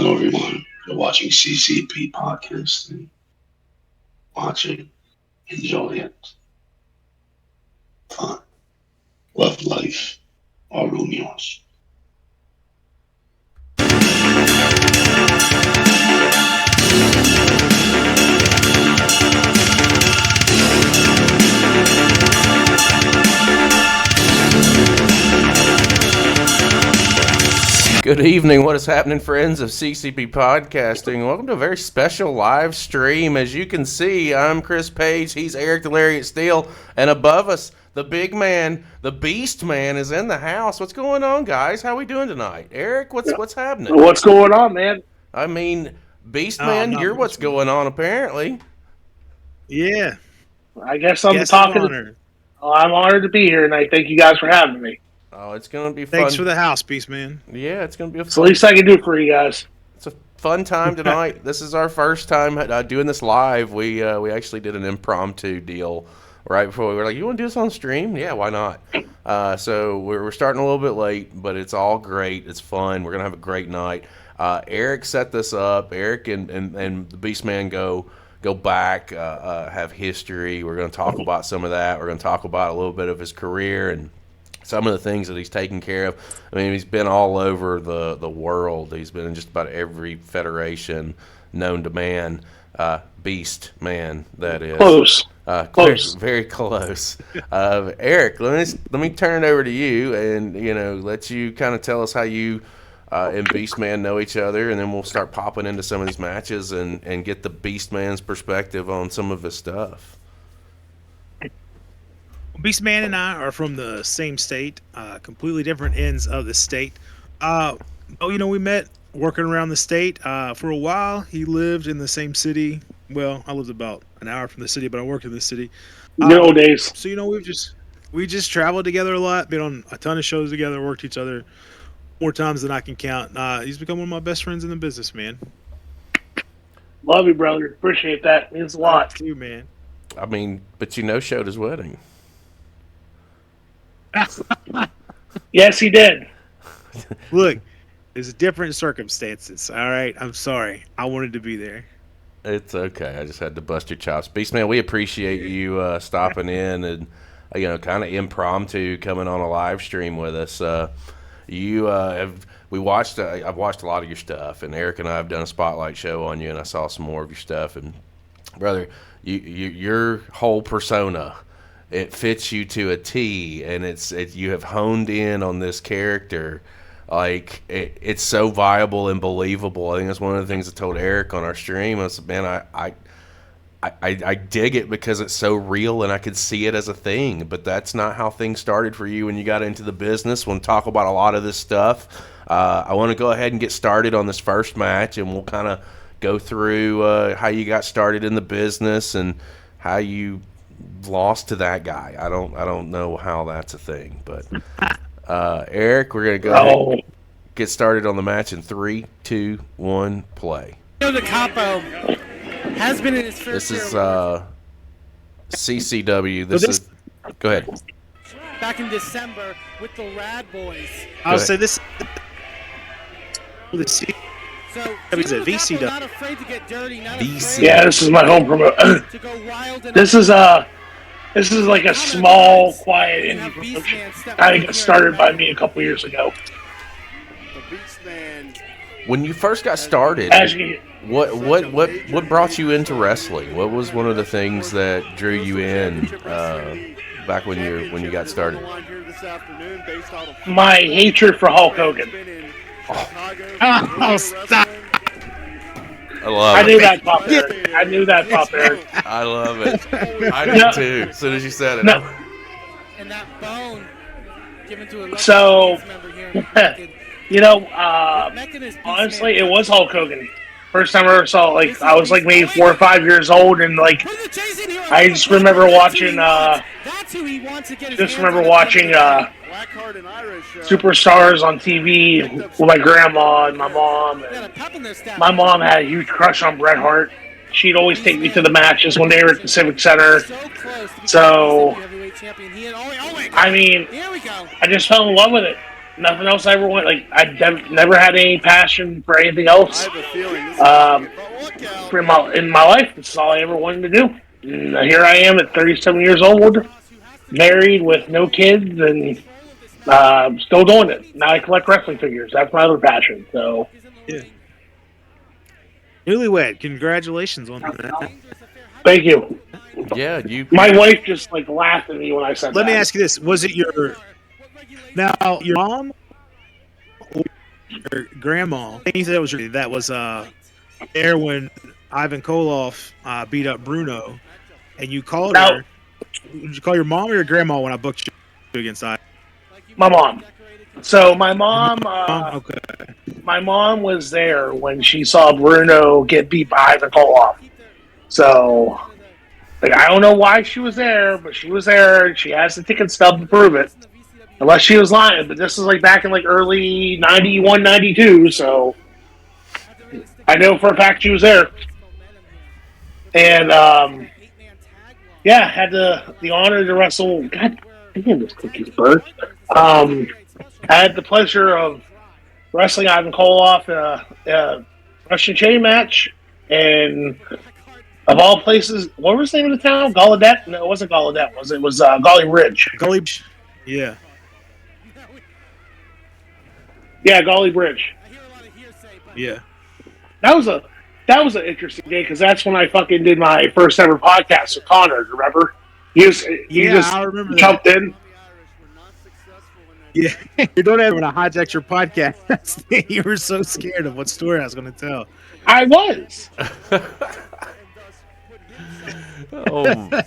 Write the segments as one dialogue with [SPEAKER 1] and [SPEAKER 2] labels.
[SPEAKER 1] Hello, everyone. You're watching CCP Podcasting. Watching, enjoy it. Fun. Love life. All room yours.
[SPEAKER 2] Good evening. What is happening, friends of CCP Podcasting? Welcome to a very special live stream. As you can see, I'm Chris Page. He's Eric the Lariat Steele. And above us, the big man, the Beastman, is in the house. What's going on, guys? How we doing tonight? Eric, what's happening?
[SPEAKER 3] What's going on, man?
[SPEAKER 2] I mean, Beastman, you're what's going on, apparently.
[SPEAKER 4] Yeah.
[SPEAKER 3] I guess I'm talking. I'm honored to be here tonight. Thank you guys for having me.
[SPEAKER 2] Oh, it's going to be fun.
[SPEAKER 4] Thanks for the house, Beastman.
[SPEAKER 2] Yeah, it's going to be a fun.
[SPEAKER 3] It's the least I can do for you guys.
[SPEAKER 2] It's a fun time tonight. This is our first time doing this live. We actually did an impromptu deal right before we were like, you want to do this on stream? Yeah, why not? So we're starting a little bit late, but it's all great. It's fun. We're going to have a great night. Eric set this up. Eric and the Beastman go back, have history. We're going to talk about some of that. We're going to talk about a little bit of his career and some of the things that he's taken care of. I mean, he's been all over the world. He's been in just about every federation known to man. Beast man, that is.
[SPEAKER 3] Close.
[SPEAKER 2] Close. Very close. Eric, let me turn it over to you and, let you kind of tell us how you and Beastman know each other, and then we'll start popping into some of these matches and get the Beastman's perspective on some of his stuff.
[SPEAKER 4] Beastman and I are from the same state, completely different ends of the state. We met working around the state. For a while, he lived in the same city. Well, I lived about an hour from the city, but I worked in the city.
[SPEAKER 3] No days.
[SPEAKER 4] So, we just traveled together a lot, been on a ton of shows together, worked each other more times than I can count. He's become one of my best friends in the business, man.
[SPEAKER 3] Love you, brother. Appreciate that. Means a lot.
[SPEAKER 4] Thank you, man.
[SPEAKER 2] I mean, but showed his wedding.
[SPEAKER 3] Yes, he did.
[SPEAKER 4] Look, there's different circumstances. All right, I'm sorry. I wanted to be there.
[SPEAKER 2] It's okay. I just had to bust your chops, Beastman. We appreciate you stopping in and kind of impromptu coming on a live stream with us. I've watched a lot of your stuff, and Eric and I have done a spotlight show on you, and I saw some more of your stuff. And brother, your whole persona, it fits you to a T, and you have honed in on this character. Like, it's so viable and believable. I think that's one of the things I told Eric on our stream. I said, man, I dig it because it's so real and I could see it as a thing. But that's not how things started for you when you got into the business. We'll talk about a lot of this stuff. I want to go ahead and get started on this first match, and we'll kind of go through how you got started in the business and how you lost to that guy. I don't know how that's a thing, but Eric, we're gonna go ahead and get started on the match in 3, 2, 1, play.
[SPEAKER 5] The capo has been in his first.
[SPEAKER 2] This is CCW. Go ahead.
[SPEAKER 5] Back in December with the Rad Boys.
[SPEAKER 4] I'll say this.
[SPEAKER 5] So
[SPEAKER 4] Is it VCW?
[SPEAKER 5] Not afraid to get dirty, not
[SPEAKER 2] VCW.
[SPEAKER 3] Yeah, this is my home promo.
[SPEAKER 5] to go wild and
[SPEAKER 3] This is like a small, quiet indie promotion. I got started by me a couple years ago.
[SPEAKER 2] When you first got started, what brought you into wrestling? What was one of the things that drew you in back when you got started?
[SPEAKER 3] My hatred for Hulk Hogan.
[SPEAKER 4] Oh, stop.
[SPEAKER 2] I love it.
[SPEAKER 3] I knew that pop, Eric.
[SPEAKER 2] I love it. I did too. As soon as you said it.
[SPEAKER 3] No.
[SPEAKER 5] and that bone given to a
[SPEAKER 3] So,
[SPEAKER 5] member here.
[SPEAKER 3] honestly, it was Hulk Hogan. First time I ever saw it, I was maybe 4 or 5 years old, and I just remember watching Superstars on TV with my grandma and my mom. My mom had a huge crush on Bret Hart. She'd always take me to the matches when they were at the Civic Center. So, I mean, I just fell in love with it. Nothing else I ever went. Like I never had any passion for anything else.
[SPEAKER 6] I have a feeling this is
[SPEAKER 3] In my life, this is all I ever wanted to do. And here I am at 37 years old, married with no kids, and still doing it. Now I collect wrestling figures. That's my other passion. So,
[SPEAKER 4] Yeah. Newlywed, congratulations on that.
[SPEAKER 3] thank you.
[SPEAKER 2] Yeah, you.
[SPEAKER 3] My wife just like laughed at me when I said
[SPEAKER 4] Let
[SPEAKER 3] that.
[SPEAKER 4] me ask you this: was it your mom or your grandma? You said that was there when Ivan Koloff beat up Bruno, and you called her. Did you call your mom or your grandma when I booked you against Ivan?
[SPEAKER 3] My mom. So my mom,
[SPEAKER 4] Okay.
[SPEAKER 3] my mom was there when she saw Bruno get beat by Ivan Koloff. So, like, I don't know why she was there, but she was there, and she has the ticket stub to prove it. Unless she was lying, but this is like back in like early 91, 92, so I know for a fact she was there. And had the honor to wrestle. God damn, this cookie's burnt. I had the pleasure of wrestling Ivan Koloff in a Russian chain match, and of all places, what was the name of the town? Gallaudet? No, it wasn't Gallaudet. It was Golly Ridge.
[SPEAKER 4] Yeah.
[SPEAKER 3] Yeah, Golly Bridge.
[SPEAKER 4] Yeah.
[SPEAKER 3] That was an interesting day because that's when I fucking did my first ever podcast with Connor. Remember? He just
[SPEAKER 4] I remember
[SPEAKER 3] jumped in.
[SPEAKER 4] Yeah, you don't ever want to hijack your podcast. You were so scared of what story I was going to tell.
[SPEAKER 3] I was.
[SPEAKER 2] Oh,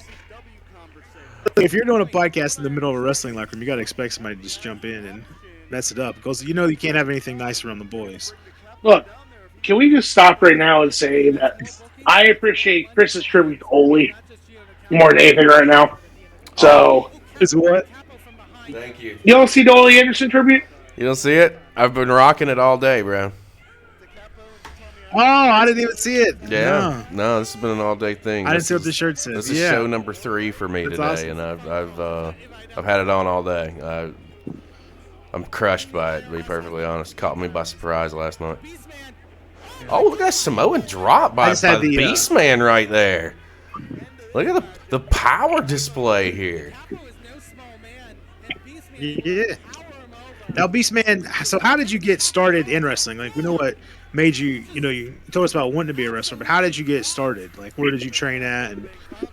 [SPEAKER 4] If you're doing a podcast in the middle of a wrestling locker room, you got to expect somebody to just jump in and mess it up because you can't have anything nice around the boys.
[SPEAKER 3] Look, can we just stop right now and say that I appreciate Chris's tribute to Ole more than anything right now. So,
[SPEAKER 4] Is what?
[SPEAKER 2] thank you.
[SPEAKER 3] you don't see the Ole Anderson tribute?
[SPEAKER 2] You don't see it? I've been rocking it all day, bro.
[SPEAKER 4] Oh, I didn't even see it.
[SPEAKER 2] Yeah, no, this has been an all-day thing.
[SPEAKER 4] I didn't see what the shirt says.
[SPEAKER 2] This is show number 3 for me
[SPEAKER 4] That's
[SPEAKER 2] today,
[SPEAKER 4] awesome.
[SPEAKER 2] and I've had it on all day. I'm crushed by it, to be perfectly honest. Caught me by surprise last night. Oh, look at that Samoan drop by the Beastman right there. Look at the power display here.
[SPEAKER 4] Yeah. Now, Beastman, so how did you get started in wrestling? Like, we know what made you, you told us about wanting to be a wrestler, but how did you get started? Like, where did you train at, and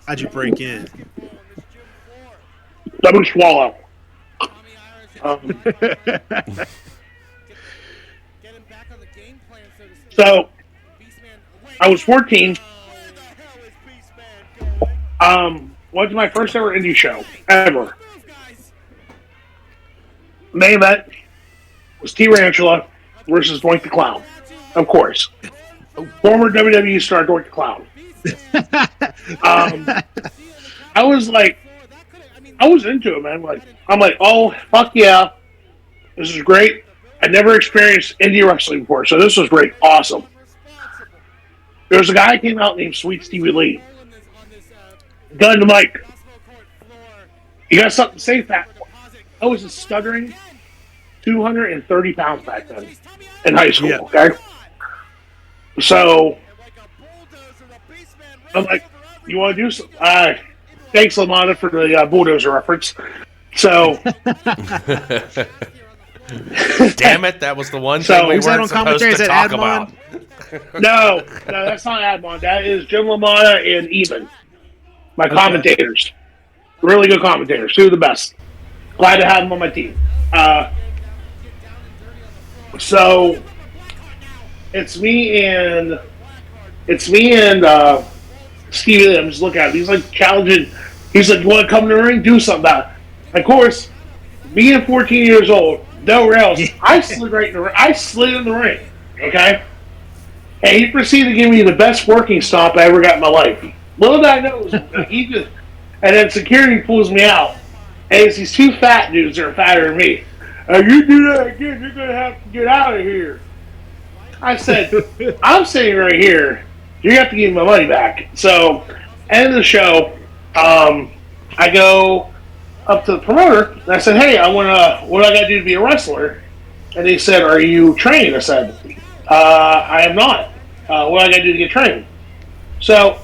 [SPEAKER 4] how'd you break in?
[SPEAKER 3] Double swallow. So, I was 14. Went to my first ever indie show ever. Main event was T. Ranchula versus Doink the Clown, of course. Former WWE star Doink the Clown. I was into it, man. I'm like, oh, fuck yeah. This is great. I never experienced indie wrestling before, so this was great. Awesome. There was a guy who came out named Sweet Stevie Lee. Gun to Mike. You got something to say, Pat? I was a stuttering 230 pounds back then in high school, okay? So, I'm like, you want to do some? Thanks, Lamana, for the bulldozer reference. So,
[SPEAKER 2] damn it, that was the one thing we weren't supposed to talk about.
[SPEAKER 3] No, that's not Admon. That is Jim LaMotta and Even, my commentators. Really good commentators. Two of the best. Glad to have them on my team. So it's me and Stevie Lee. I'm just looking at him. He's like challenging. He's like, "You want to come to the ring? Do something about it." Of course, being 14 years old, no rails. I slid in the ring. Okay. And he proceeded to give me the best working stomp I ever got in my life. Little did I know, and then security pulls me out. And it's these two fat dudes that are fatter than me. You do that again, you're going to have to get out of here. I said, I'm sitting right here. You have to give me my money back. So, end of the show, I go up to the promoter, and I said, hey, what do I got to do to be a wrestler? And they said, "Are you trained?" I said, "I am not. What do I got to do to get trained?" So,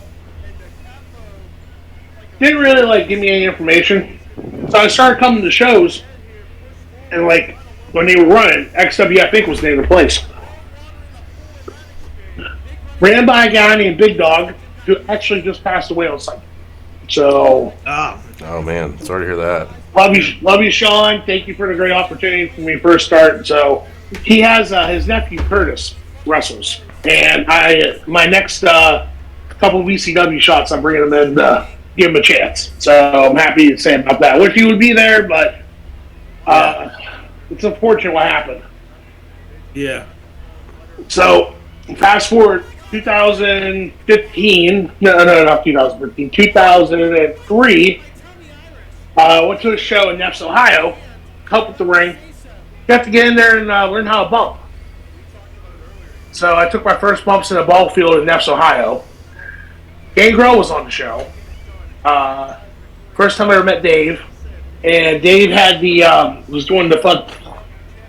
[SPEAKER 3] didn't really like give me any information. So I started coming to shows, and like when they were running, XW I think was the name of the place. Ran by a guy named Big Dog, who actually just passed away on Sunday. So,
[SPEAKER 2] Oh man, sorry to hear that.
[SPEAKER 3] love you, Sean. Thank you for the great opportunity when we first started. So, he has his nephew Curtis wrestles, and my next couple of VCW shots, I'm bringing him in to give him a chance. So I'm happy to say about that. Wish he would be there, but it's unfortunate what happened.
[SPEAKER 4] Yeah.
[SPEAKER 3] So fast forward 2015, not 2015, 2003, went to a show in Neps, Ohio, helped with the ring, got to get in there and learn how to bump. So I took my first bumps in a ball field in Neps, Ohio. Gangrel was on the show. First time I ever met Dave, and Dave had was doing the fun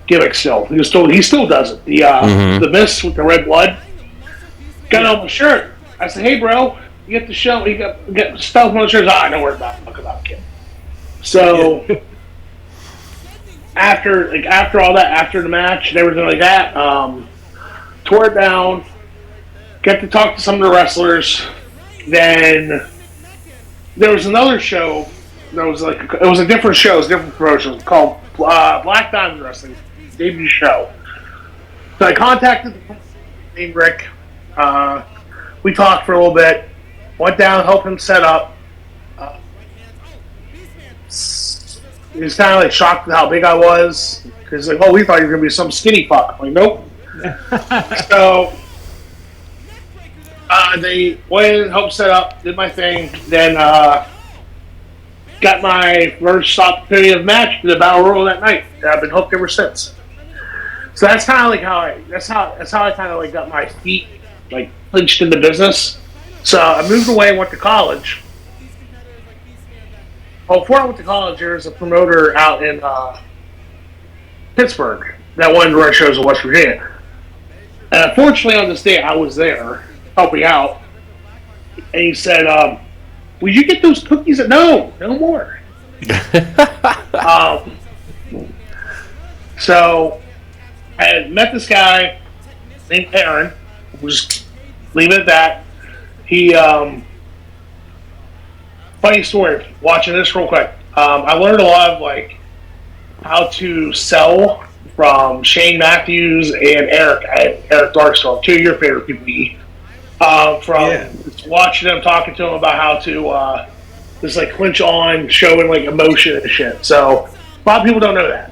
[SPEAKER 3] gimmick still. He still does it. The mist with the red blood. Got on my shirt. I said, "Hey, bro, you get the show. You get stuff on the shirt." I don't worry about it, kid. So after all that, after the match and everything like that, tore it down. Got to talk to some of the wrestlers. Then there was another show. It was a different show. It was a different promotion. It was called Black Diamond Wrestling debut show. So I contacted the named Rick. We talked for a little bit. Went down, helped him set up. He was kind of like shocked at how big I was because like, we thought you were gonna be some skinny fuck. I'm like, nope. So they went in, helped set up, did my thing, then got my first opportunity of match to the Battle Royal that night. I've been hooked ever since. So that's kind of like how I kind of like got my feet like clinched in the business. So I moved away, went to college. Well, before I went to college, there was a promoter out in Pittsburgh that wanted to run shows in West Virginia. And unfortunately, on this day, I was there helping out. And he said, "Would you get those cookies?" No more. So I had met this guy named Aaron. We'll just leave it at that. He, funny story, watching this real quick. I learned a lot of like how to sell from Shane Matthews and Eric Darkstorm, two of your favorite people to eat. Watching them, talking to them about how to just like clinch on, showing like emotion and shit. So a lot of people don't know that.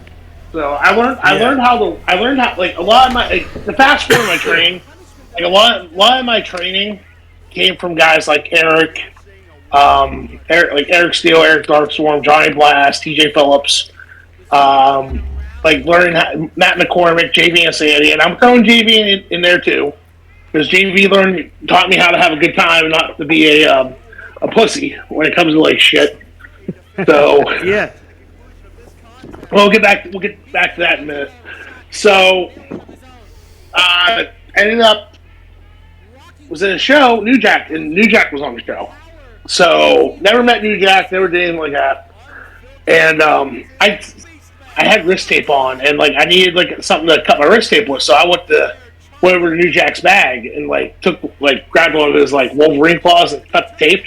[SPEAKER 3] So I learned how like a lot of my the fast forward my training, like a lot of my training came from guys like Eric Steele, Eric Darkstorm, Johnny Blast, TJ Phillips, like learning Matt McCormick, JV and Sandy, and I'm throwing JV in there too, because JV taught me how to have a good time and not to be a pussy when it comes to like shit. So
[SPEAKER 4] Yeah.
[SPEAKER 3] we'll get back to that in a minute. So ended up was in a show, New Jack, and New Jack was on the show. So never met New Jack, never did anything like that. And I had wrist tape on, and like I needed like something to cut my wrist tape with, so I went over to New Jack's bag and like grabbed one of his like Wolverine claws and cut the tape.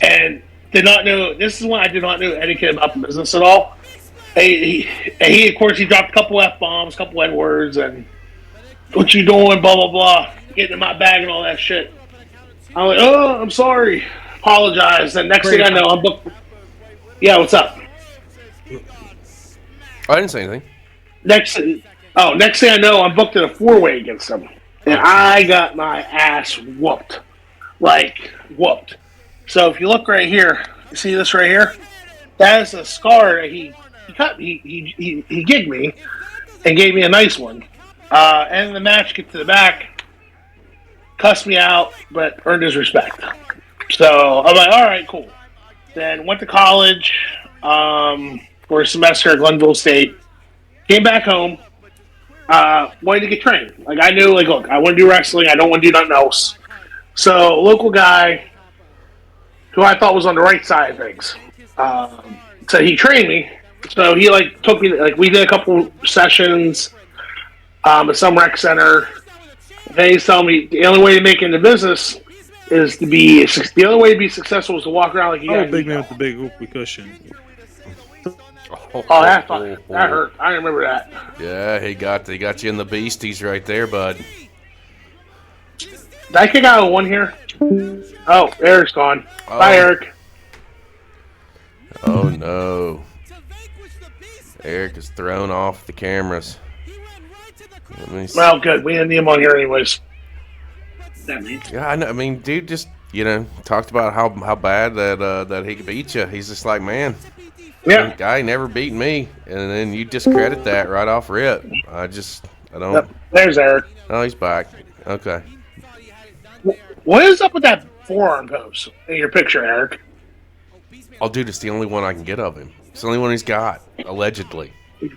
[SPEAKER 3] And did not know, this is when I did not know etiquette about the business at all. He of course he dropped a couple F-bombs, a couple N-words, and what you doing, blah blah blah, getting in my bag and all that shit. I'm like, oh, I'm sorry, apologize. And next thing I know, I'm booked. Yeah, what's up?
[SPEAKER 2] I didn't say anything.
[SPEAKER 3] Next thing I know, I'm booked in a 4-way against him, and I got my ass whooped, like whooped. So if you look right here, you see this right here? That is a scar that he gigged me and gave me a nice one. And the match, get to the back, cussed me out, but earned his respect. So I'm like, all right, cool. Then went to college for a semester at Glenville State. Came back home. Wanted to get trained. Like I knew, like, look, I want to do wrestling. I don't want to do nothing else. So local guy, who I thought was on the right side of things, so he trained me. So he like took me, like we did a couple sessions at some rec center. Then he's telling me the only way to make it in the business is to be, the only way to be successful is to walk around like you got.
[SPEAKER 4] Big man with the big whoopee cushion.
[SPEAKER 3] Oh, that hurt. I remember that.
[SPEAKER 2] Yeah, he got you in the beasties right there, bud.
[SPEAKER 3] Did I kick out of one here? Oh, Eric's gone.
[SPEAKER 2] Oh.
[SPEAKER 3] Bye, Eric.
[SPEAKER 2] Oh no. Eric is thrown off the cameras.
[SPEAKER 3] Well, good. We didn't need him on here anyways. That means.
[SPEAKER 2] Yeah, I know. I mean, dude just, talked about how bad that he could beat you. He's just like, man,
[SPEAKER 3] yeah,
[SPEAKER 2] guy never beat me. And then you discredit that right off rip. I don't.
[SPEAKER 3] Yep. There's Eric.
[SPEAKER 2] Oh, he's back. Okay.
[SPEAKER 3] What is up with that forearm pose in your picture, Eric?
[SPEAKER 2] Oh, dude, it's the only one I can get of him. It's the only one he's got, allegedly. He's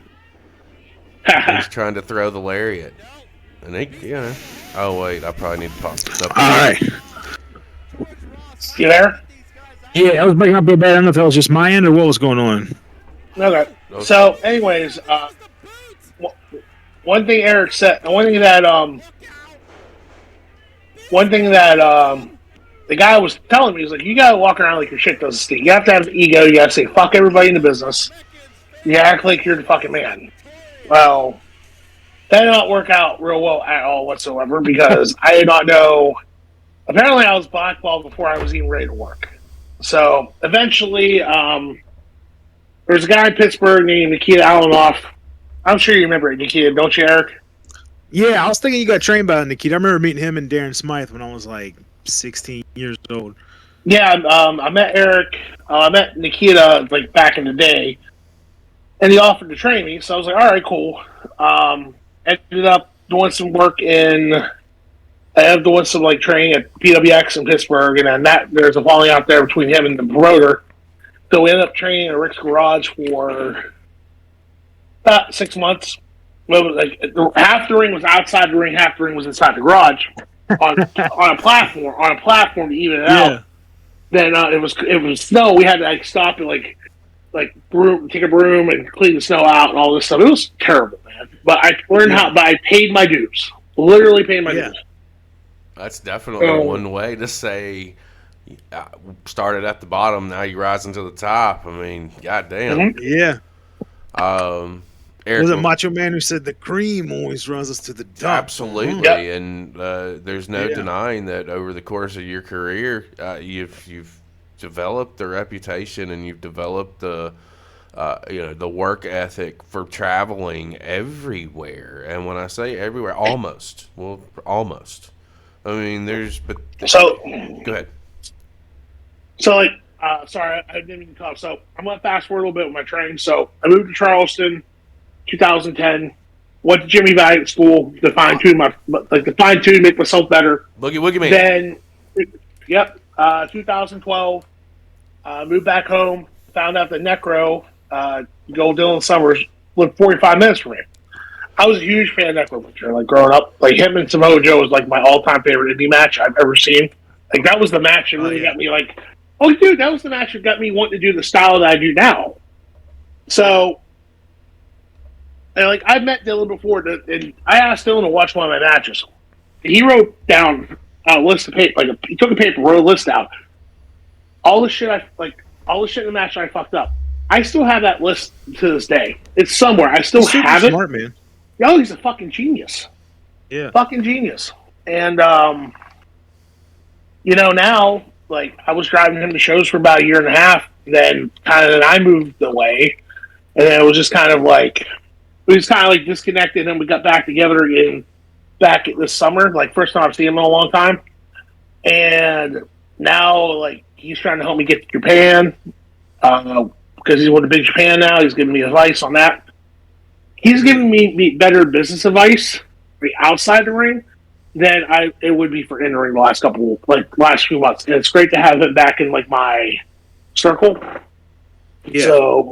[SPEAKER 2] trying to throw the lariat. And oh, wait, I probably need to pop this up.
[SPEAKER 4] All right.
[SPEAKER 3] You there?
[SPEAKER 4] Yeah, I was making up a bad. I don't know if that was just my end or what was going on.
[SPEAKER 3] Okay. So, anyways, one thing Eric said, one thing that the guy was telling me, is like, you gotta walk around like your shit doesn't stink. You have to have ego. You gotta say fuck everybody in the business. You act like you're the fucking man. Well, that did not work out real well at all whatsoever, because I did not know. Apparently, I was blackballed before I was even ready to work. So eventually, there's a guy in Pittsburgh named Nikita Alanoff. I'm sure you remember Nikita, don't you, Eric?
[SPEAKER 4] Yeah, I was thinking you got trained by Nikita. I remember meeting him and Darren Smythe when I was like 16 years old.
[SPEAKER 3] Yeah, I met Eric. I met Nikita like back in the day, and he offered to train me. So I was like, all right, cool. Ended up doing some work doing some like training at PWX in Pittsburgh, and then there's a falling out there between him and the promoter. So we ended up training at Rick's Garage for about 6 months. Well, like half the ring was outside the ring, half the ring was inside the garage on a platform to even it out. Then it was snow. We had to like stop and like take a broom and clean the snow out and all this stuff. It was terrible, man. But I learned but I paid my dues. Literally paid my dues.
[SPEAKER 2] That's definitely one way to say started at the bottom, now you're rising to the top. I mean, goddamn.
[SPEAKER 3] Mm-hmm.
[SPEAKER 4] Yeah.
[SPEAKER 2] Eric,
[SPEAKER 4] was it Macho Man who said the cream always rises to the top?
[SPEAKER 2] Absolutely.
[SPEAKER 3] Yep.
[SPEAKER 2] And there's no denying that over the course of your career, you've developed the reputation and you've developed the the work ethic for traveling everywhere. And when I say everywhere, almost. I mean, go ahead.
[SPEAKER 3] So, like, sorry, I didn't mean to cut off. So, I'm going to fast forward a little bit with my training. So, I moved to Charleston, 2010. Went to Jimmy Valiant School to fine tune make myself better.
[SPEAKER 2] Boogie man.
[SPEAKER 3] Then, 2012, moved back home. Found out that Necro, Gold Dylan Summers, lived 45 minutes from me. I was a huge fan of Necro Butcher. Like growing up, like him and Samoa Joe was like my all-time favorite indie match I've ever seen. Like that was the match that really got me like, oh dude, that was the match that got me wanting to do the style that I do now. So, and like I met Dylan before, and I asked Dylan to watch one of my matches. He wrote down a list of paper, he took a paper, wrote a list out. All the shit in the match I fucked up. I still have that list to this day. It's somewhere. I still have it.
[SPEAKER 4] Smart man.
[SPEAKER 3] Yo, he's a fucking genius.
[SPEAKER 4] Yeah.
[SPEAKER 3] Fucking genius. And, now, like, I was driving him to shows for about a year and a half. Then I moved away. And then it was just kind of like, we just kind of like disconnected. And we got back together again back this summer. Like, first time I've seen him in a long time. And now, like, he's trying to help me get to Japan. Because he's going to Big Japan now. He's giving me advice on that. He's giving me better business advice outside the ring than it would be for in the ring the last few months. And it's great to have him back in like my circle. Yeah. So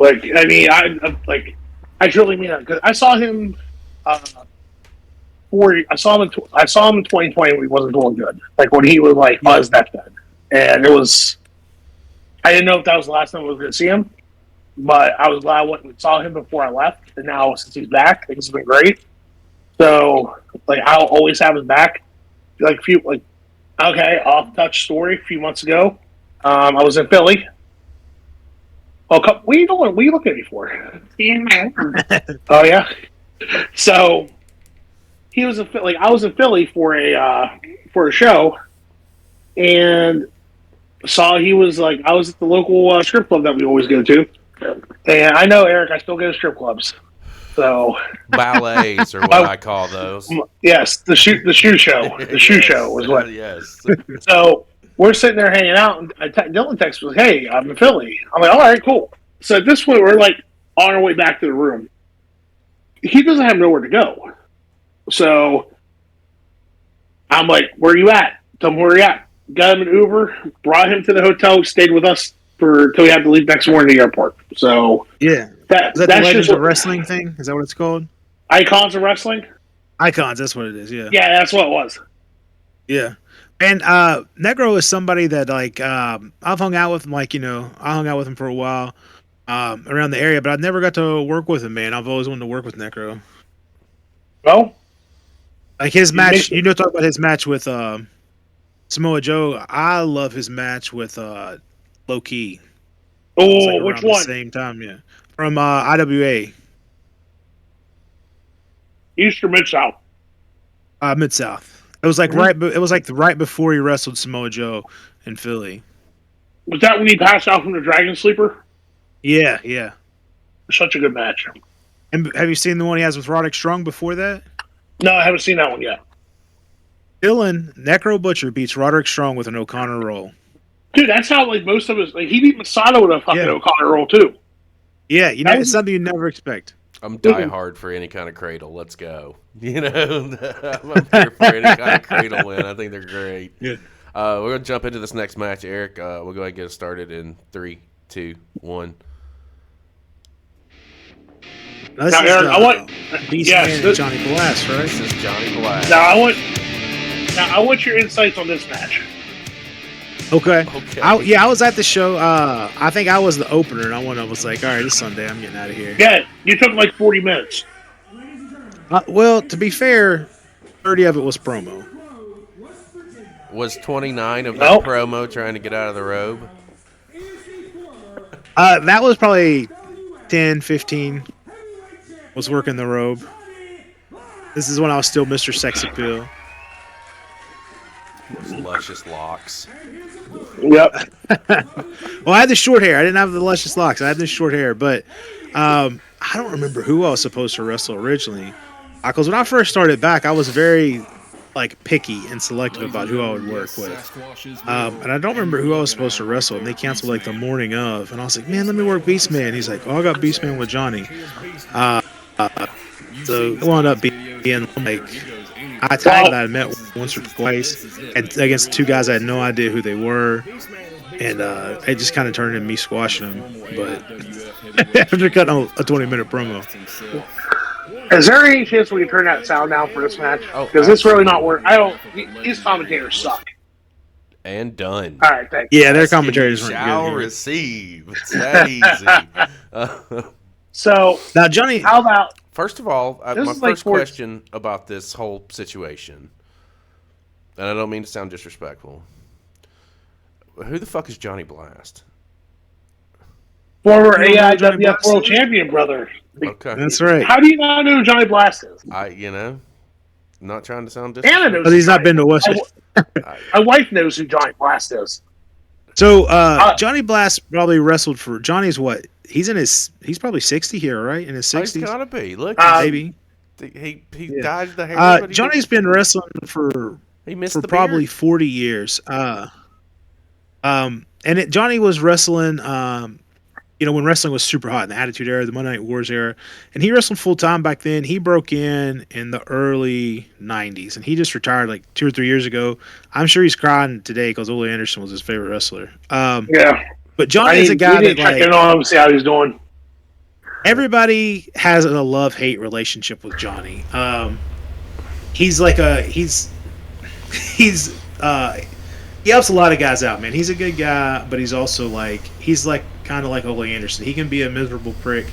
[SPEAKER 3] I I truly mean that because I saw him. I saw him in 2020 when he wasn't doing good. Like when he was like on his deathbed, and it was. I didn't know if that was the last time I was going to see him, but I was glad I went and saw him before I left. And now since he's back, things have been great. So like I'll always have his back. Okay, off touch story. A few months ago, I was in Philly. Oh, what are you doing? What are you looking at me for? Oh yeah. So he was I was in Philly for a show, and saw he was like I was at the local strip club that we always go to, and I know Eric. I still go to strip clubs. So
[SPEAKER 2] ballets are what I call those.
[SPEAKER 3] Yes, the shoe show. The shoe show was what.
[SPEAKER 2] Yes.
[SPEAKER 3] So we're sitting there hanging out, and Dylan texts was, "Hey, I'm in Philly." I'm like, "All right, cool." So at this point, we're like on our way back to the room. He doesn't have nowhere to go, so I'm like, "Where are you at? Tell him where you at." Got him an Uber, brought him to the hotel, stayed with us till we had to leave next morning to the airport. So
[SPEAKER 4] yeah. Is that the Legends of Wrestling thing? Is that what it's called?
[SPEAKER 3] Icons of Wrestling?
[SPEAKER 4] Icons, that's what it is, yeah.
[SPEAKER 3] Yeah, that's what it was.
[SPEAKER 4] Yeah. And Negro is somebody that, like, I've hung out with him, I hung out with him for a while around the area, but I never got to work with him, man. I've always wanted to work with Necro.
[SPEAKER 3] Well?
[SPEAKER 4] Like his match, talk about his match with Samoa Joe. I love his match with Low Key.
[SPEAKER 3] Oh, which one?
[SPEAKER 4] At the same time, yeah. From IWA.
[SPEAKER 3] East or Mid-South?
[SPEAKER 4] Mid-South. It was like right before he wrestled Samoa Joe in Philly.
[SPEAKER 3] Was that when he passed out from the Dragon Sleeper?
[SPEAKER 4] Yeah, yeah.
[SPEAKER 3] Such a good match.
[SPEAKER 4] And have you seen the one he has with Roderick Strong before that?
[SPEAKER 3] No, I haven't seen that one yet.
[SPEAKER 4] Dylan, Necro Butcher beats Roderick Strong with an O'Connor roll.
[SPEAKER 3] Dude, that's how most of his he beat Masada with a fucking O'Connor roll too.
[SPEAKER 4] Yeah, it's something you never expect.
[SPEAKER 2] I'm diehard for any kind of cradle. Let's go. I'm here for any kind of cradle win. I think they're great.
[SPEAKER 4] Yeah.
[SPEAKER 2] We're gonna jump into this next match, Eric. We'll go ahead and get it started in 3, 2, 1.
[SPEAKER 3] Now, Eric, I want
[SPEAKER 4] Beastman and Johnny Blast, right?
[SPEAKER 2] This is Johnny Blast.
[SPEAKER 3] Now I want your insights on this match.
[SPEAKER 4] Okay. I was at the show. I think I was the opener, and I was like, all right, it's Sunday. I'm getting out of here.
[SPEAKER 3] Yeah, you took like 40 minutes.
[SPEAKER 4] Well, to be fair, 30 of it was promo.
[SPEAKER 2] Was 29 of that promo trying to get out of the robe?
[SPEAKER 4] That was probably 10, 15 was working the robe. This is when I was still Mr. Sex Appeal.
[SPEAKER 2] Those luscious locks.
[SPEAKER 3] Yep.
[SPEAKER 4] Well, I had the short hair. I didn't have the luscious locks. I had the short hair, but I don't remember who I was supposed to wrestle originally. Because when I first started back, I was very picky and selective about who I would work with. And I don't remember who I was supposed to wrestle, and they canceled the morning of. And I was like, man, let me work Beastman. He's like, I got Beastman with Johnny. So it wound up being I tagged that I met once or twice, and against two guys I had no idea who they were, and it just kind of turned into me squashing them. But after cutting a 20-minute promo.
[SPEAKER 3] Is there any chance we can turn that sound down for this match? Because it's really not working. These commentators suck.
[SPEAKER 2] And done.
[SPEAKER 3] All right, thanks.
[SPEAKER 4] Yeah, their commentators weren't
[SPEAKER 2] shall
[SPEAKER 4] good.
[SPEAKER 2] Receive. It's that easy.
[SPEAKER 3] So
[SPEAKER 4] now, Johnny,
[SPEAKER 3] how about?
[SPEAKER 2] First of all, my first question about this whole situation, and I don't mean to sound disrespectful. Who the fuck is Johnny Blast?
[SPEAKER 3] Former AIWF World Champion, brother.
[SPEAKER 2] Okay,
[SPEAKER 4] that's right.
[SPEAKER 3] How do you not know who Johnny Blast is?
[SPEAKER 2] Not trying to sound disrespectful.
[SPEAKER 3] Anna knows.
[SPEAKER 4] But he's not been to West.
[SPEAKER 3] My wife knows who Johnny Blast is.
[SPEAKER 4] So Johnny Blast probably wrestled for Johnny's what? He's probably 60 here, right? In his 60s.
[SPEAKER 2] He's gotta be. Look,
[SPEAKER 4] maybe.
[SPEAKER 2] He dyed the hair.
[SPEAKER 4] Johnny's been wrestling for probably 40 years. Johnny was wrestling when wrestling was super hot in the Attitude Era, the Monday Night Wars era, and he wrestled full time back then. He broke in the early 90s, and he just retired 2 or 3 years ago. I'm sure he's crying today because Ole Anderson was his favorite wrestler.
[SPEAKER 3] Yeah.
[SPEAKER 4] But Johnny is a guy that
[SPEAKER 3] check in on him, see how he's doing.
[SPEAKER 4] everybody has a love-hate relationship with Johnny. He's like he helps a lot of guys out, man. He's a good guy, but he's also kind of like Ole Anderson. He can be a miserable prick,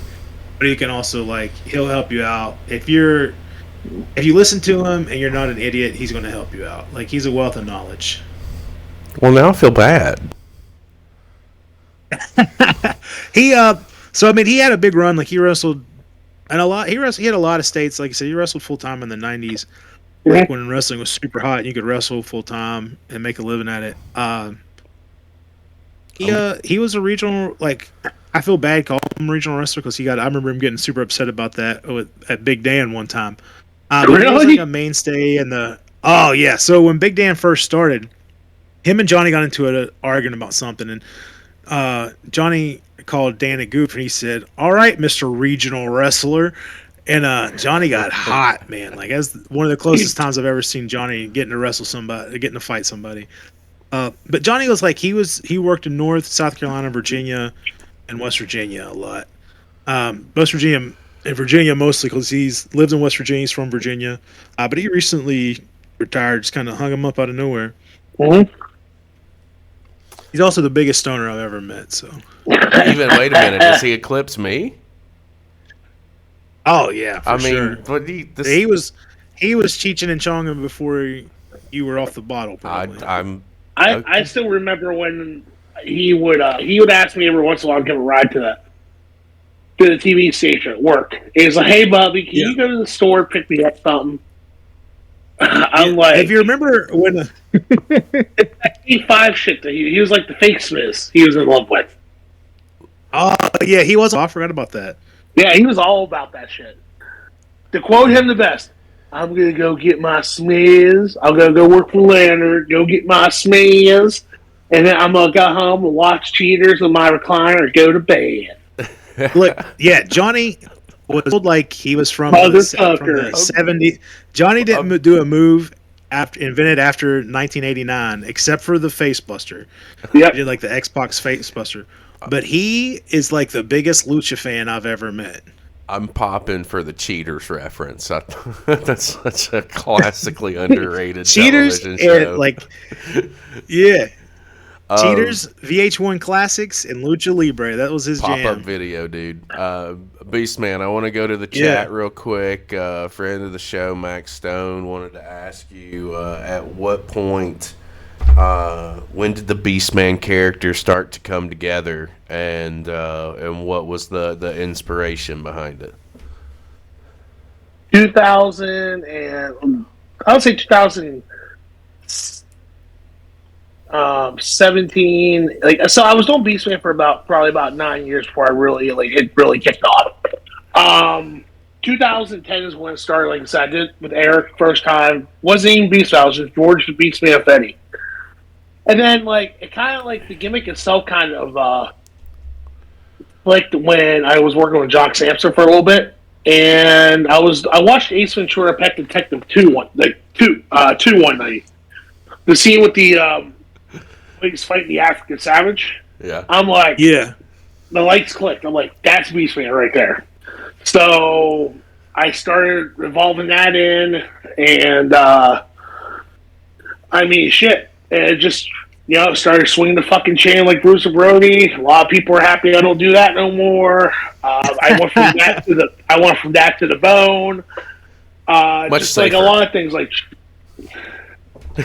[SPEAKER 4] but he can also he'll help you out. If you listen to him and you're not an idiot, he's going to help you out. He's a wealth of knowledge.
[SPEAKER 2] Well, now I feel bad.
[SPEAKER 4] He had a big run. He wrestled and he had a lot of states. Like I said, he wrestled full time in the 90s. When wrestling was super hot and you could wrestle full time and make a living at it. He was a regional, I feel bad calling him a regional wrestler because I remember him getting super upset about that at Big Dan one time.
[SPEAKER 3] Really?
[SPEAKER 4] He was a mainstay in oh yeah. So when Big Dan first started, him and Johnny got into an argument about something, and Johnny called Dan a goof, and he said, "All right, Mr. Regional Wrestler." And Johnny got hot, man. That's one of the closest times I've ever seen Johnny getting to fight somebody. But Johnny was he worked in North, South Carolina, Virginia, and West Virginia a lot. West Virginia and Virginia mostly because he's lived in West Virginia. He's from Virginia. But he recently retired, just kind of hung him up out of nowhere.
[SPEAKER 3] Mm-hmm.
[SPEAKER 4] He's also the biggest stoner I've ever met. So.
[SPEAKER 2] Wait a minute. Does he eclipse me?
[SPEAKER 4] Oh yeah,
[SPEAKER 2] sure. But
[SPEAKER 4] he was Cheech and Chonging before you were off the bottle. Probably.
[SPEAKER 3] I still remember when he would ask me every once in a while to give a ride to the TV station at work. He's like, "Hey, Bobby, can you go to the store pick me up something?" I'm like,
[SPEAKER 4] if you remember when
[SPEAKER 3] it's E5 shit that he was like the fake Smiths he was in love with.
[SPEAKER 4] Oh yeah, he was. Oh, I forgot about that.
[SPEAKER 3] Yeah, he was all about that shit. To quote him the best, "I'm gonna go get my Smiths. I'm gonna go work for Leonard. Go get my Smiths, and then I'm gonna go home and watch Cheaters in my recliner and go to bed."
[SPEAKER 4] Look, yeah, Johnny was told he was from the 70s. Johnny didn't do a move invented after 1989, except for the Face Buster.
[SPEAKER 3] Yep.
[SPEAKER 4] He did the Xbox Face Buster. But he is the biggest Lucha fan I've ever met.
[SPEAKER 2] I'm popping for the Cheaters reference. That's such a classically underrated
[SPEAKER 4] Cheaters
[SPEAKER 2] television show.
[SPEAKER 4] Yeah. Cheaters, VH1 Classics, and Lucha Libre. That was his
[SPEAKER 2] pop-up
[SPEAKER 4] jam.
[SPEAKER 2] video, dude. Beastman, I want to go to the chat real quick. Friend of the show, Max Stone, wanted to ask you at what point... when did the Beastman character start to come together, and what was the inspiration behind it?
[SPEAKER 3] 2000 and I would say 2017. So I was doing Beastman for probably about 9 years before I really it really kicked off. 2010 is when it started. Like I said, I did it with Eric first time. Wasn't even Beastman. I was just George the Beastman Fetty. And then, it kind of the gimmick itself kind of, when I was working with Jock Sampson for a little bit, and I watched Ace Ventura: Pet Detective 2 one night. The scene with the, he's fighting the African Savage.
[SPEAKER 2] Yeah.
[SPEAKER 3] I'm like,
[SPEAKER 4] yeah.
[SPEAKER 3] The lights clicked. I'm like, that's Beastman right there. So I started revolving that in, and, shit. And it just, started swinging the fucking chain like Bruce Brody. A lot of people are happy I don't do that no more. I went from that to the bone.
[SPEAKER 2] Much
[SPEAKER 3] just
[SPEAKER 2] safer.
[SPEAKER 3] a lot of things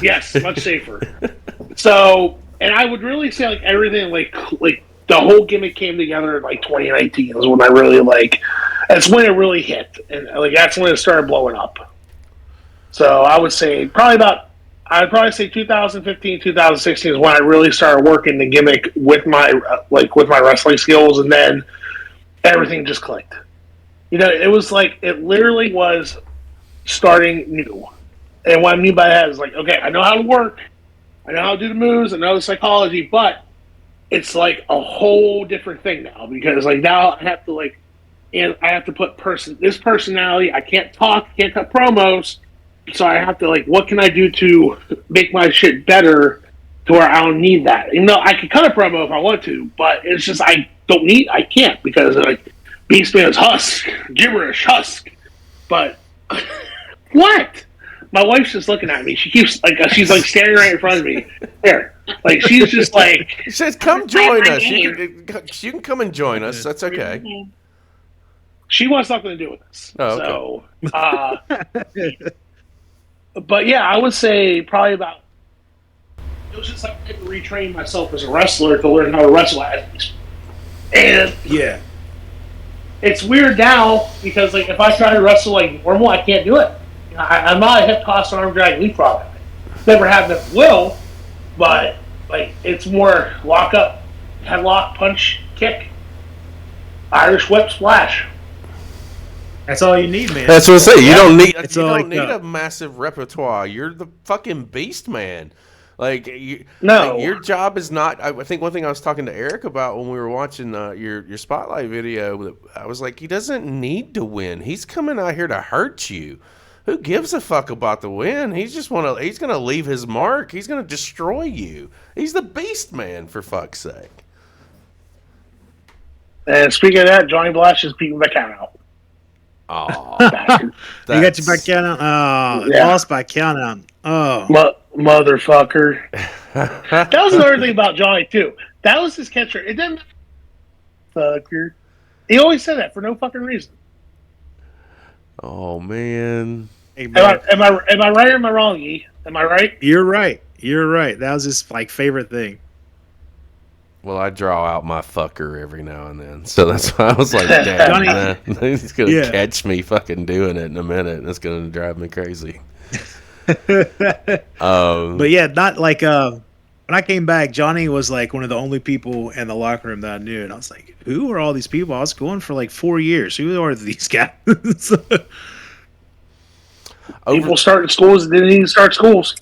[SPEAKER 3] yes, much safer. So, and I would really say everything the whole gimmick came together in 2019 is when I really that's when it really hit, and that's when it started blowing up. So I would say I'd probably say 2015, 2016 is when I really started working the gimmick with my with my wrestling skills, and then everything just clicked. It was it literally was starting new. And what I mean by that is okay, I know how to work, I know how to do the moves, I know the psychology, but it's a whole different thing now because now I have to and I have to put this personality. I can't talk, can't cut promos. So I have to what can I do to make my shit better to where I don't need that? Even though I could cut a promo if I want to, but it's just I can't because Beastman is husk, gibberish, husk. But what? My wife's just looking at me. She keeps she's standing right in front of me. There, she's just like.
[SPEAKER 2] She says, "Come join us. You can come and join us. That's okay."
[SPEAKER 3] She wants nothing to do with this.
[SPEAKER 2] Oh, okay.
[SPEAKER 3] So, but yeah, I would say probably about. It was just like I had to retrain myself as a wrestler to learn how to wrestle athletes. And
[SPEAKER 4] Yeah.
[SPEAKER 3] it's weird now because if I try to wrestle like normal, I can't do it. I'm not a hip toss arm drag leapfrog. Never have, never will. But it's more lock up, headlock, punch, kick, Irish whip, splash.
[SPEAKER 4] That's all you need, man.
[SPEAKER 2] That's what I say. You don't need.
[SPEAKER 4] It's
[SPEAKER 2] You
[SPEAKER 4] all
[SPEAKER 2] don't need a massive repertoire. You're the fucking Beastman.
[SPEAKER 3] No.
[SPEAKER 2] Your job is not. I think one thing I was talking to Eric about when we were watching your spotlight video. I was like, he doesn't need to win. He's coming out here to hurt you. Who gives a fuck about the win? He's gonna leave his mark. He's gonna destroy you. He's the Beastman, for fuck's sake.
[SPEAKER 3] And speaking of that, Johnny Blash is beating my count out.
[SPEAKER 2] Oh,
[SPEAKER 4] You got your by count out? Oh,
[SPEAKER 3] Yeah.
[SPEAKER 4] lost by count out. Oh.
[SPEAKER 3] Motherfucker. That was another thing about Johnny, too. That was his catchphrase. It didn't. Fucker. He always said that for no fucking reason.
[SPEAKER 2] Oh man.
[SPEAKER 4] Hey, man.
[SPEAKER 3] Am I right or am I wrong, E? Am I right?
[SPEAKER 4] You're right. You're right. That was his favorite thing.
[SPEAKER 2] Well, I draw out my fucker every now and then, so that's why I was like,
[SPEAKER 4] Johnny-
[SPEAKER 2] "Damn, he's gonna
[SPEAKER 4] Yeah.
[SPEAKER 2] catch me fucking doing it in a minute, and it's gonna drive me crazy."
[SPEAKER 4] But yeah, not when I came back, Johnny was one of the only people in the locker room that I knew, and I was like, "Who are all these people?" I was going for 4 years. Who are these guys?
[SPEAKER 3] People started schools that didn't even start schools.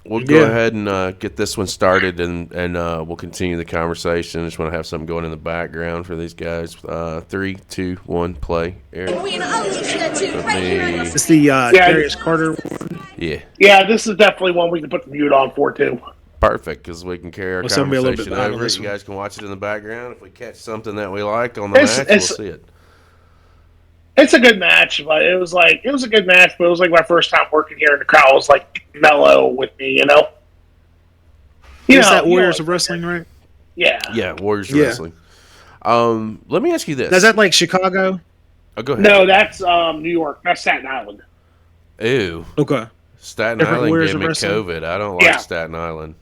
[SPEAKER 2] We'll go
[SPEAKER 4] Yeah.
[SPEAKER 2] ahead and get this one started, and we'll continue the conversation. I just want to have something going in the background for these guys. 3, 2, 1, play. Eric.
[SPEAKER 4] It's the Darius Carter one.
[SPEAKER 2] Yeah,
[SPEAKER 3] Yeah, this is definitely one we can put the mute on for, too.
[SPEAKER 2] perfect, because we can carry our
[SPEAKER 4] Well, somebody a little
[SPEAKER 2] conversation
[SPEAKER 4] bit behind on
[SPEAKER 2] over.
[SPEAKER 4] this
[SPEAKER 2] You
[SPEAKER 4] one.
[SPEAKER 2] guys can watch it in the background. If we catch something that we like on the
[SPEAKER 3] It's-
[SPEAKER 2] match, we'll
[SPEAKER 3] it's-
[SPEAKER 2] see it.
[SPEAKER 3] It's a good match, but it was a good match, but it was my first time working here, and the crowd was mellow with me, you know.
[SPEAKER 4] Is that Warriors of Wrestling, right?
[SPEAKER 3] Yeah.
[SPEAKER 2] Yeah, Warriors
[SPEAKER 4] Yeah.
[SPEAKER 2] Wrestling. Let me ask you this.
[SPEAKER 4] Is that Chicago?
[SPEAKER 2] Oh, go ahead.
[SPEAKER 3] No, that's New York. That's Staten Island.
[SPEAKER 2] Ew.
[SPEAKER 4] Okay.
[SPEAKER 2] Staten
[SPEAKER 4] Different
[SPEAKER 2] Island
[SPEAKER 4] Warriors
[SPEAKER 2] gave
[SPEAKER 4] of
[SPEAKER 2] me
[SPEAKER 4] Wrestling?
[SPEAKER 2] COVID. I don't like
[SPEAKER 3] Yeah.
[SPEAKER 2] Staten Island.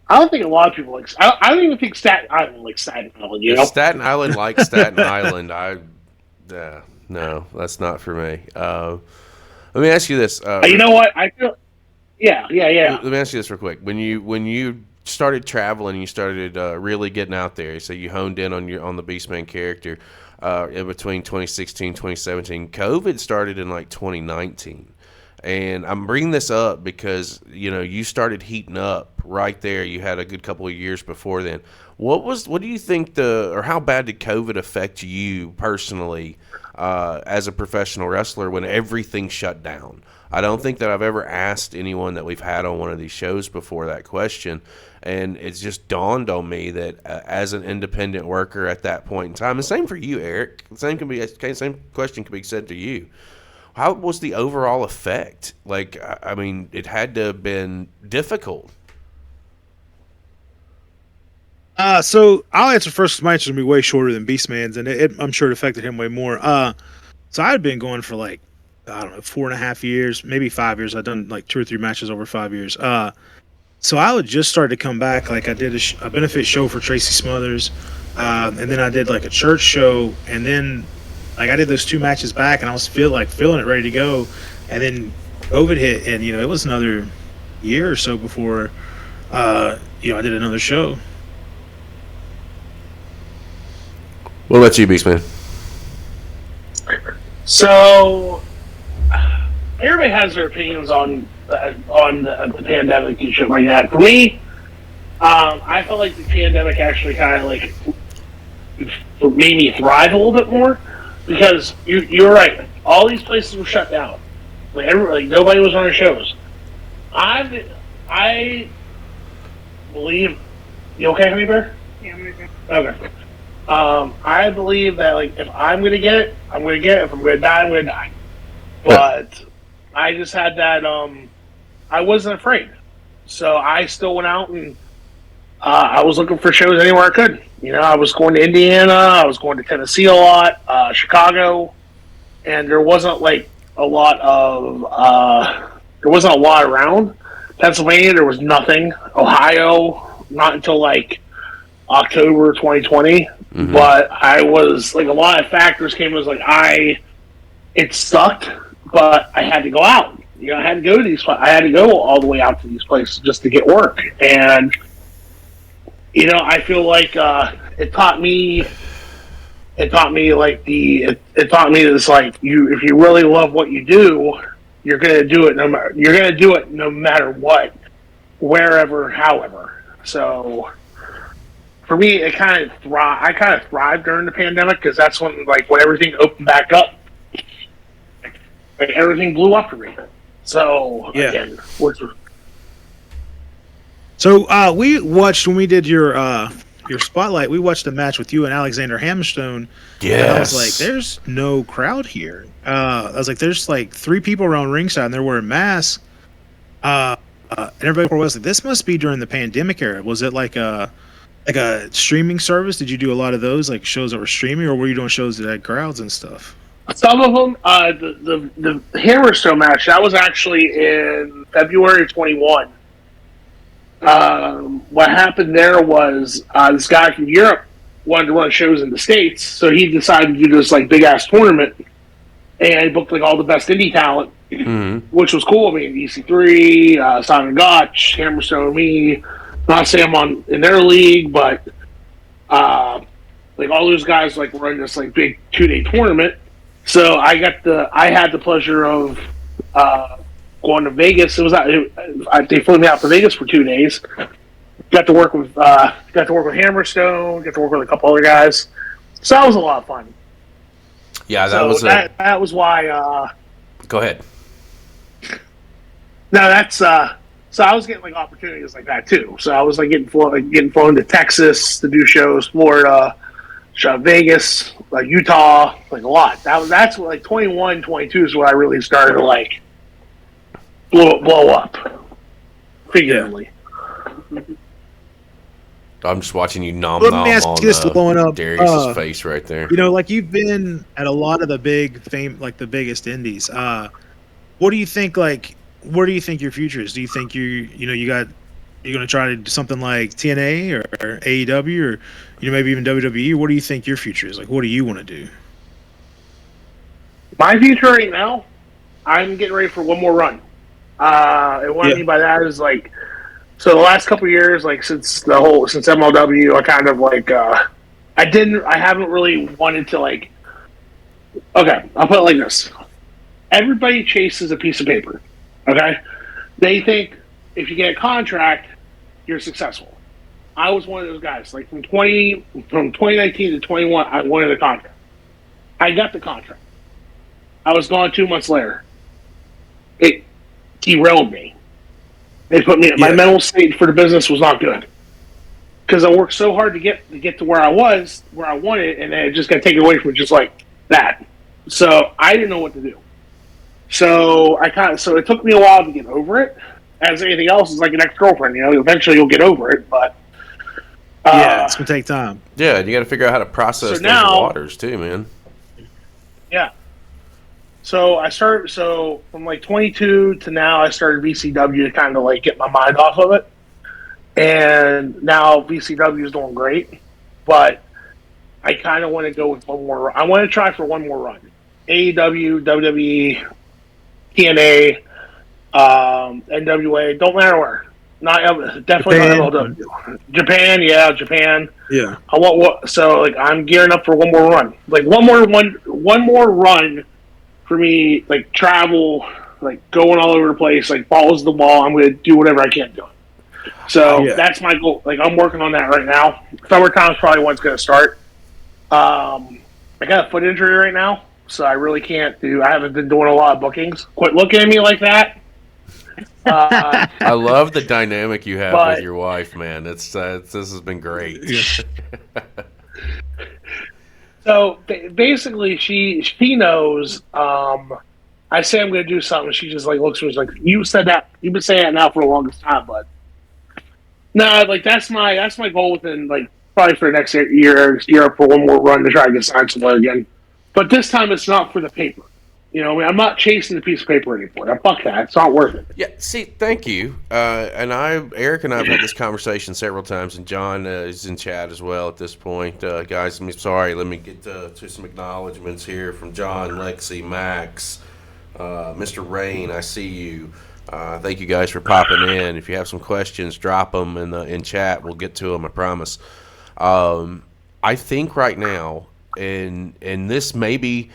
[SPEAKER 3] I don't think a lot of people like. I don't even think Staten Island likes Staten Island. You
[SPEAKER 2] If
[SPEAKER 3] know.
[SPEAKER 2] Staten Island like Staten Island, no, that's not for me. Let me ask you this.
[SPEAKER 3] You know what? I feel. Yeah.
[SPEAKER 2] Let me ask you this real quick. When you started traveling, you started really getting out there. So you honed in on the Beastman character in between 2016 2017. COVID started in 2019. And I'm bringing this up because, you started heating up right there. You had a good couple of years before then. What do you think or how bad did COVID affect you personally as a professional wrestler when everything shut down? I don't think that I've ever asked anyone that we've had on one of these shows before that question. And it's just dawned on me that as an independent worker at that point in time, and same for you, Eric, same question can be said to you. How was the overall effect? It had to have been difficult.
[SPEAKER 4] So I'll answer first. My answer will be way shorter than Beastman's, and I'm sure it affected him way more. So I had been going for 4.5 years, maybe 5 years. I'd done 2 or 3 matches over 5 years. So I would just start to come back. I did a benefit show for Tracy Smothers, and then I did a church show, and then I did those 2 matches back, and I was feeling it, ready to go, and then COVID hit, and it was another year or so before I did another show.
[SPEAKER 2] What about you, Beastman?
[SPEAKER 3] So everybody has their opinions on the pandemic and shit like that. For me, I felt like the pandemic actually kind of made me thrive a little bit more because you're right. All these places were shut down. Nobody was running shows. I believe. You okay, Honey Bear?
[SPEAKER 7] Yeah, I'm gonna go.
[SPEAKER 3] Okay. I believe that like if I'm gonna get it, I'm gonna get it. If I'm gonna die, I'm gonna die. But I just had that. I wasn't afraid, so I still went out and I was looking for shows anywhere I could. You know, I was going to Indiana, I was going to Tennessee a lot, Chicago, and there wasn't like a lot of around. Pennsylvania, there was nothing. Ohio, not until like October 2020.
[SPEAKER 2] Mhm.
[SPEAKER 3] But I was like a lot of factors came. Was like it sucked, but I had to go out. You know, I had to go to these. I had to go all the way out to these places just to get work, and you know, I feel like it taught me. It taught me like it taught me this like if you really love what you do, you're gonna do it no matter what, wherever, however. So for me, I kind of thrived during the pandemic because that's when everything opened back up, like everything blew up for me. So
[SPEAKER 4] Yeah.
[SPEAKER 3] again,
[SPEAKER 4] So we watched when we did your spotlight. We watched a match with you and Alexander Hammerstone.
[SPEAKER 2] Yes.
[SPEAKER 4] And I was like, "There's no crowd here." I was like, "There's like 3 people around ringside, and they're wearing masks." And everybody was like, "This must be during the pandemic era." Was it like a streaming service? Did you do a lot of those, like shows that were streaming, or were you doing shows that had crowds and stuff?
[SPEAKER 3] Some of them, the Hammerstone match that was actually in February 21. What happened there was this guy from Europe wanted to run shows in the States, so he decided to do this like big ass tournament, and he booked like all the best indie talent, which was cool. I mean, EC3, Simon Gotch, Hammerstone, me. Not saying I'm in their league, but like all those guys like run this like big 2-day tournament. So I had the pleasure of going to Vegas. They flew me out to Vegas for 2 days. Got to work with Hammerstone. Got to work with a couple other guys. So that was a lot of fun.
[SPEAKER 2] Yeah,
[SPEAKER 3] that was why.
[SPEAKER 2] Go ahead.
[SPEAKER 3] No, that's so I was getting like opportunities like that too. So I was like getting flown to Texas to do shows, Florida, Vegas, like Utah, like a lot. That's what, like 21, 22 is when I really started to like blow up figuratively.
[SPEAKER 2] I'm just watching you nom
[SPEAKER 4] Let me ask
[SPEAKER 2] on
[SPEAKER 4] you this, blowing up,
[SPEAKER 2] Darius's face right there.
[SPEAKER 4] You know, like you've been at a lot of the the biggest indies. What do you think? Like, where do you think your future is? Do you think you're going to try to do something like TNA or AEW or maybe even WWE? What do you think your future is? Like, what do you want to do?
[SPEAKER 3] My future right now, I'm getting ready for one more run. And what I mean by that is like, so the last couple of years, like since MLW, I kind of like, I haven't really wanted to like, okay, I'll put it like this. Everybody chases a piece of paper, okay? They think if you get a contract, you're successful. I was one of those guys. Like from 2019 to 21, I wanted a contract. I got the contract. I was gone 2 months later. It derailed me. They put me. My mental state for the business was not good because I worked so hard to get to where I wanted, and then it just got taken away from me just like that. So I didn't know what to do. So it took me a while to get over it. As anything else, is like an ex-girlfriend. Eventually you'll get over it, but
[SPEAKER 4] it's gonna take time.
[SPEAKER 2] Yeah, you got to figure out how to process those waters too, man.
[SPEAKER 3] Yeah. So from like 22 to now, I started VCW to kind of like get my mind off of it. And now VCW is doing great, but I kind of want to go with one more. I want to try for one more run. AEW, WWE, TNA, NWA, don't matter where. Definitely not MLW. Japan.
[SPEAKER 4] Yeah.
[SPEAKER 3] I'm gearing up for one more run. Like one more run for me. Like travel, like going all over the place, like balls to the wall. I'm going to do whatever I can do. So that's my goal. Like I'm working on that right now. Summertime is probably when it's going to start. I got a foot injury right now, so I really can't do. I haven't been doing a lot of bookings. Quit looking at me like that.
[SPEAKER 2] I love the dynamic you have with your wife, man. This has been great.
[SPEAKER 3] So basically, she knows. I say I'm going to do something. She just like looks at me like, you said that. You've been saying that now for the longest time, but no, like that's my goal within like probably for the next year for one more run to try to get signed somewhere again. But this time it's not for the paper. You know, I mean, I'm not chasing the piece of paper anymore. Now, fuck that. It's not worth it.
[SPEAKER 2] Yeah, see, thank you. And Eric and I have had this conversation several times, and John is in chat as well at this point. Guys, I'm sorry. Let me get to some acknowledgments here from John, Lexi, Max, Mr. Rain. I see you. Thank you guys for popping in. If you have some questions, drop them in chat. We'll get to them, I promise. I think right now, and this may be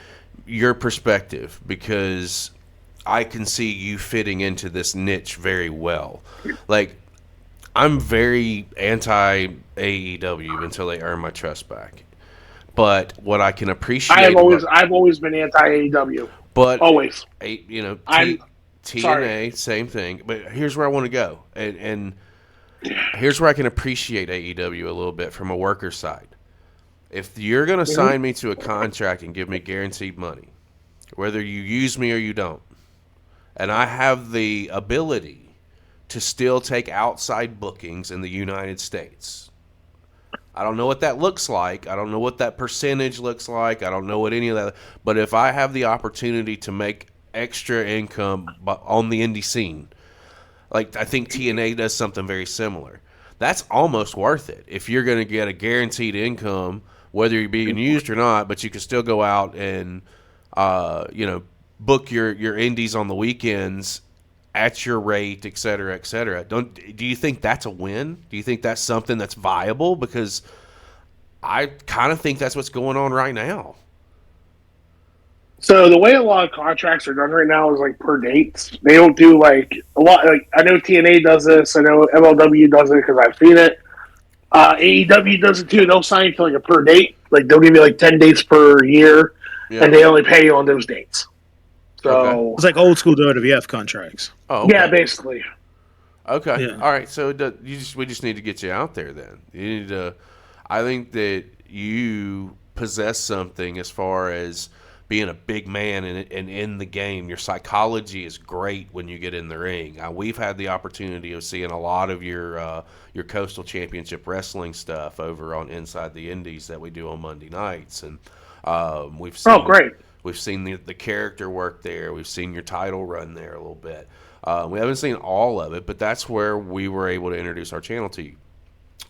[SPEAKER 2] your perspective, because I can see you fitting into this niche very well. Like, I'm very anti AEW until they earn my trust back. But what I can appreciate,
[SPEAKER 3] I've always been anti AEW.
[SPEAKER 2] But
[SPEAKER 3] always,
[SPEAKER 2] TNA, same thing. But here's where I want to go, and here's where I can appreciate AEW a little bit from a worker side. If you're going to sign me to a contract and give me guaranteed money, whether you use me or you don't, and I have the ability to still take outside bookings in the United States, I don't know what that looks like. I don't know what that percentage looks like. I don't know what any of that. But if I have the opportunity to make extra income on the indie scene, like I think TNA does something very similar, that's almost worth it. If you're going to get a guaranteed income, whether you're being used or not, but you can still go out and book your indies on the weekends at your rate, et cetera, et cetera. Do you think that's a win? Do you think that's something that's viable? Because I kind of think that's what's going on right now.
[SPEAKER 3] So the way a lot of contracts are done right now is like per dates. They don't do like a lot. Like I know TNA does this. I know MLW does it because I've seen it. AEW does it too. They'll sign you to like a per date. Like they'll give you like 10 dates per year, and they only pay you on those dates. So
[SPEAKER 4] it's like old school WWF contracts.
[SPEAKER 2] Oh, okay.
[SPEAKER 3] Yeah, basically.
[SPEAKER 2] Okay.
[SPEAKER 4] Yeah.
[SPEAKER 2] All right. So we just need to get you out there then. You need to. I think that you possess something as far as being a big man and in the game. Your psychology is great when you get in the ring. We've had the opportunity of seeing a lot of your Coastal Championship Wrestling stuff over on Inside the Indies that we do on Monday nights, and we've seen.
[SPEAKER 3] Oh, great.
[SPEAKER 2] We've seen the character work there. We've seen your title run there a little bit. We haven't seen all of it, but that's where we were able to introduce our channel to you.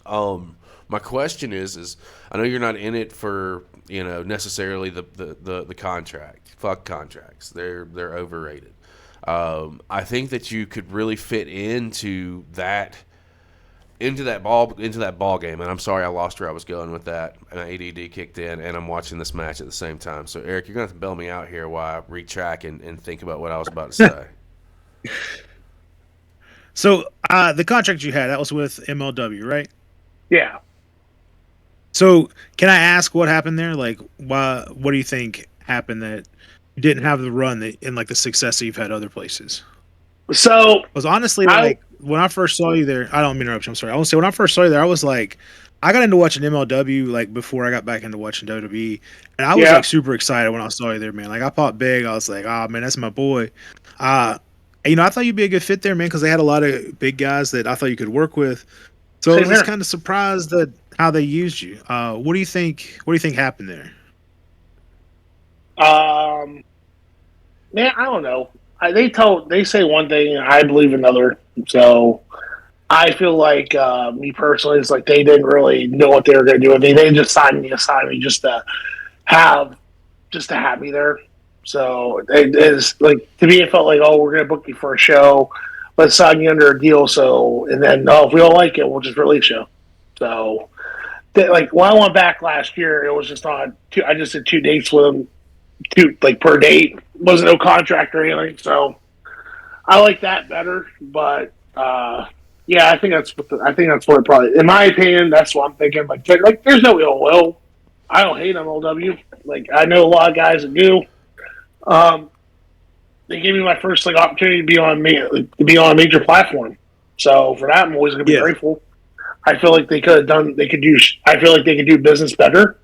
[SPEAKER 2] My question is I know you're not in it for necessarily the contract. Fuck contracts. They're overrated. I think that you could really fit into that ball game. And I'm sorry I lost where I was going with that. And ADD kicked in, and I'm watching this match at the same time. So Eric, you're gonna have to bail me out here while I retrack and think about what I was about to say.
[SPEAKER 4] So the contract you had, that was with MLW, right?
[SPEAKER 3] Yeah.
[SPEAKER 4] So can I ask what happened there? Like, what do you think happened that you didn't have the run and like the success that you've had other places?
[SPEAKER 3] So,
[SPEAKER 4] because honestly, like when I first saw you there, I don't mean to interrupt you. I'm sorry. I want to say when I first saw you there, I was like, I got into watching MLW like before I got back into watching WWE, and I was like super excited when I saw you there, man. Like I popped big. I was like, oh man, that's my boy. I thought you'd be a good fit there, man, because they had a lot of big guys that I thought you could work with. So I was just kind of surprised at how they used you. What do you think? What do you think happened there?
[SPEAKER 3] Man, I don't know. They say one thing and I believe another. So I feel like me personally, it's like they didn't really know what they were going to do. They just signed me just to have me there. So it is like, to me, it felt like, oh, we're going to book you for a show. Let's sign you under a deal. So, and then, if we don't like it, we'll just release you. So, like when I went back last year, it was just on I just did 2 dates with them, 2 like per date. Wasn't no contract or anything. So I like that better. But yeah, I think that's what it probably. In my opinion, that's what I'm thinking. Like there's no ill will. I don't hate MLW. Like I know a lot of guys that do. They gave me my first opportunity to be on a major platform. So for that, I'm always going to be grateful. I feel like I feel like they could do business better,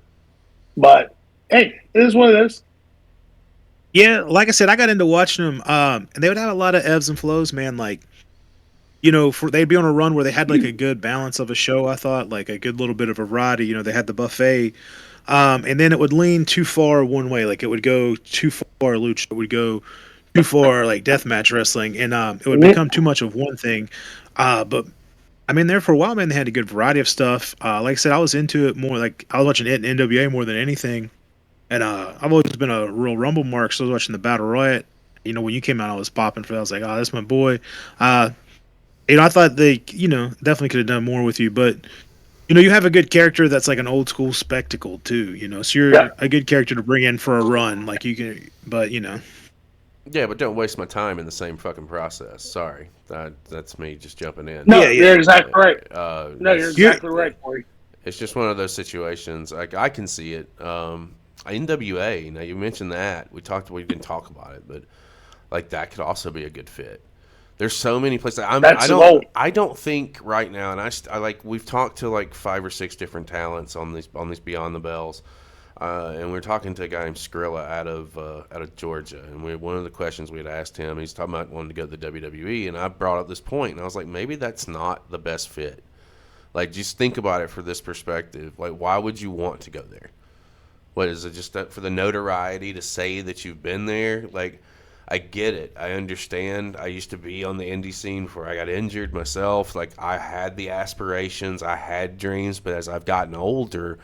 [SPEAKER 3] but hey, it is what it is.
[SPEAKER 4] Yeah, like I said, I got into watching them, and they would have a lot of ebbs and flows, man. Like, they'd be on a run where they had like a good balance of a show. I thought like a good little bit of variety. They had the buffet, and then it would lean too far one way. Like it would go too far lucha. It would go too far like deathmatch wrestling, and it would become too much of one thing. But I mean, there for a while, man, they had a good variety of stuff. Like I said, I was into it more. Like I was watching it in NWA more than anything. And I've always been a real Rumble mark, so I was watching the Battle Riot. When you came out, I was popping for that. I was like, oh, that's my boy. I thought they, definitely could have done more with you. But, you have a good character that's like an old school spectacle, too, So you're a good character to bring in for a run. Like you can, but,
[SPEAKER 2] Yeah, but don't waste my time in the same fucking process. Sorry. That's me just jumping in.
[SPEAKER 3] No, you're exactly right. No, you're exactly right, Corey.
[SPEAKER 2] It's just one of those situations. Like, I can see it. NWA, now you mentioned that. We didn't talk about it, but like that could also be a good fit. There's so many places. I don't think right now, and I like we've talked to like 5 or 6 different talents on these Beyond the Bells, and we're talking to a guy named Skrilla out of Georgia, and one of the questions we had asked him, he's talking about wanting to go to the WWE, and I brought up this point, and I was like, maybe that's not the best fit. Like, just think about it for this perspective. Like, why would you want to go there? What is it, just for the notoriety to say that you've been there? Like, I get it. I understand. I used to be on the indie scene before I got injured myself. Like, I had the aspirations. I had dreams. But as I've gotten older,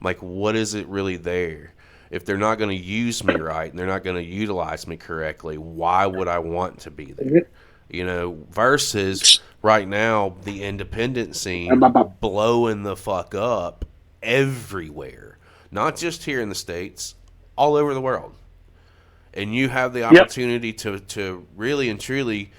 [SPEAKER 2] like, what is it really there? If they're not going to use me right and they're not going to utilize me correctly, why would I want to be there? Versus right now, the independent scene blowing the fuck up everywhere. Not just here in the States, all over the world. And you have the opportunity to really and truly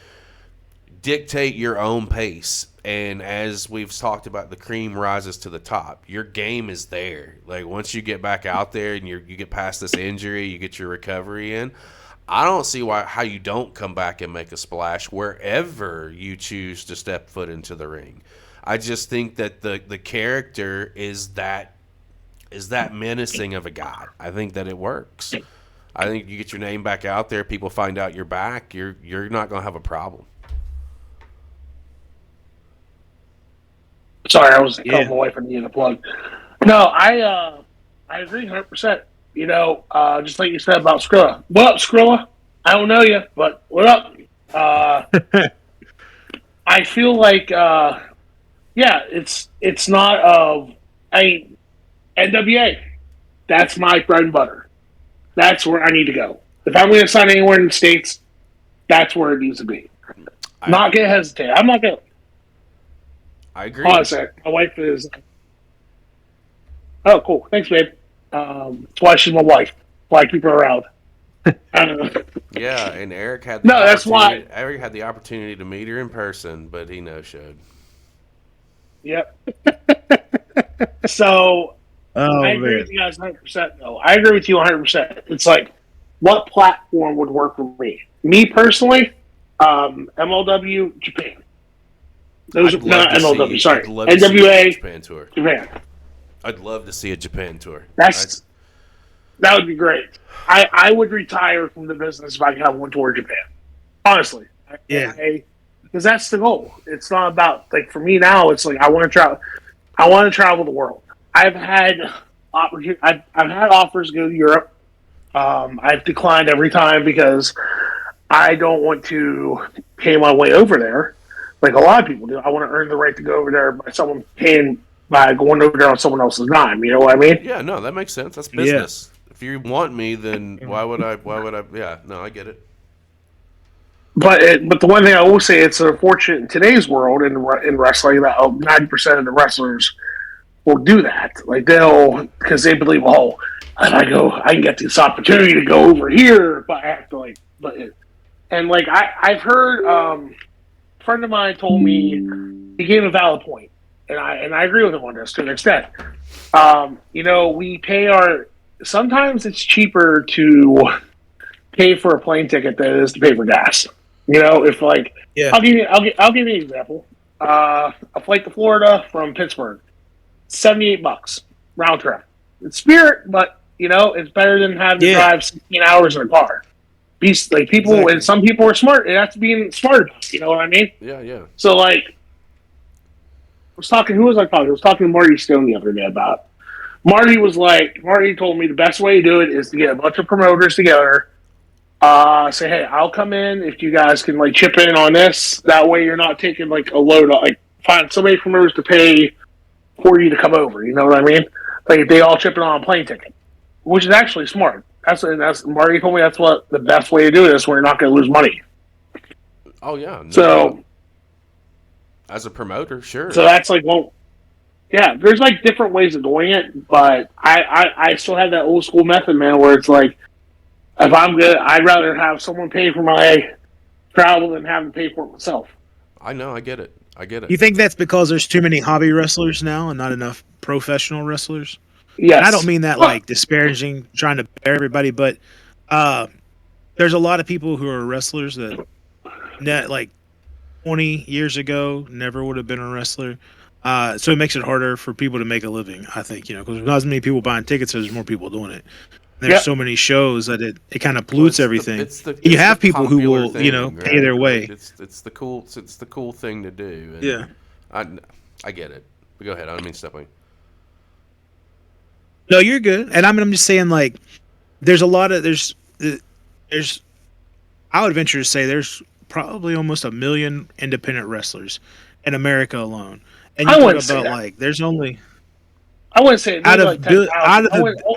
[SPEAKER 2] dictate your own pace. And as we've talked about, the cream rises to the top. Your game is there. Like, once you get back out there and you get past this injury, you get your recovery in, I don't see how you don't come back and make a splash wherever you choose to step foot into the ring. I just think that the character is that menacing of a guy. I think that it works. I think you get your name back out there, people find out you're back, you're not going to have a problem.
[SPEAKER 3] Sorry, I was calling my wife and needing a plug. No, I agree 100%. Just like you said about Skrilla. What up, Skrilla? I don't know you, but what up? I feel like, it's not NWA. That's my bread and butter. That's where I need to go. If I'm going to sign anywhere in the States, that's where it needs to be. Not going to hesitate. I'm not going to.
[SPEAKER 2] I agree.
[SPEAKER 3] Hold on a sec. My wife is. Oh, cool. Thanks, babe. That's why she's my wife. Why I keep her around.
[SPEAKER 2] Yeah, and Eric had
[SPEAKER 3] that's why.
[SPEAKER 2] Eric had the opportunity to meet her in person, but he no-showed.
[SPEAKER 3] Yep. So, I agree with you guys 100%, though. I agree with you 100%. It's like, what platform would work for me? Me personally, MLW, Japan. Those are not MLW, sorry. NWA,
[SPEAKER 2] Japan tour.
[SPEAKER 3] Japan.
[SPEAKER 2] I'd love to see a Japan tour.
[SPEAKER 3] That would be great. I would retire from the business if I could have one tour of Japan. Honestly.
[SPEAKER 4] Yeah.
[SPEAKER 3] Because that's the goal. It's not about, like, for me now, it's like, I want to travel. I want to travel the world. I've had offers to go to Europe. I've declined every time because I don't want to pay my way over there like a lot of people do. I want to earn the right to go over there by going over there on someone else's dime. You know what I mean?
[SPEAKER 2] Yeah, no, that makes sense. That's business. Yeah. If you want me, then why would I? Yeah, no, I get it.
[SPEAKER 3] But the one thing I will say, it's unfortunate in today's world in wrestling that 90% of the wrestlers will do that. Like because they believe, if I can get this opportunity to go over here, but I have to I've heard a friend of mine told me he gave a valid point, and I agree with him on this to an extent. We pay sometimes it's cheaper to pay for a plane ticket than it is to pay for gas. I'll give you an example. A flight to Florida from Pittsburgh, $78 round trip. It's Spirit, but You know, it's better than having to
[SPEAKER 4] Yeah.
[SPEAKER 3] drive 16 hours in a car. Like people,
[SPEAKER 4] Exactly.
[SPEAKER 3] and some people are smart. And that's being smart about it. You know what I mean?
[SPEAKER 2] Yeah, yeah.
[SPEAKER 3] So like, I was talking. Who was I talking? I was talking to Marty Stone the other day about. Marty told me the best way to do it is to get a bunch of promoters together. Say, hey, I'll come in if you guys can like chip in on this. That way, you're not taking like a load. Like, find so many promoters to pay for you to come over. You know what I mean? Like, if they all chip in on a plane ticket, which is actually smart. That's Marty told me that's what the best way to do this. Where you're not going to lose money.
[SPEAKER 2] Oh yeah. No,
[SPEAKER 3] So,
[SPEAKER 2] as a promoter, sure.
[SPEAKER 3] so that's like, well, yeah. There's like different ways of doing it, but I still have that old school method, man, where it's like, if I'm good, I'd rather have someone pay for my travel than have to pay for it myself.
[SPEAKER 2] I know. I get it.
[SPEAKER 4] You think that's because there's too many hobby wrestlers now and not enough professional wrestlers?
[SPEAKER 3] Yes.
[SPEAKER 4] And I don't mean that like disparaging, trying to bear everybody, but there's a lot of people who are wrestlers that like 20 years ago never would have been a wrestler. So it makes it harder for people to make a living, I think, because there's not as many people buying tickets, so there's more people doing it. There's so many shows that it kind of pollutes everything. You have people who will, pay their way.
[SPEAKER 2] It's the cool thing to do. And
[SPEAKER 4] yeah.
[SPEAKER 2] I get it. But go ahead. I don't mean to step on you.
[SPEAKER 4] No, you're good. And I'm just saying, like, there's a lot of I would venture to say there's probably almost 1 million independent wrestlers in America alone. And you talk about like there's only.
[SPEAKER 3] I wouldn't say
[SPEAKER 4] out of
[SPEAKER 3] like 10,000.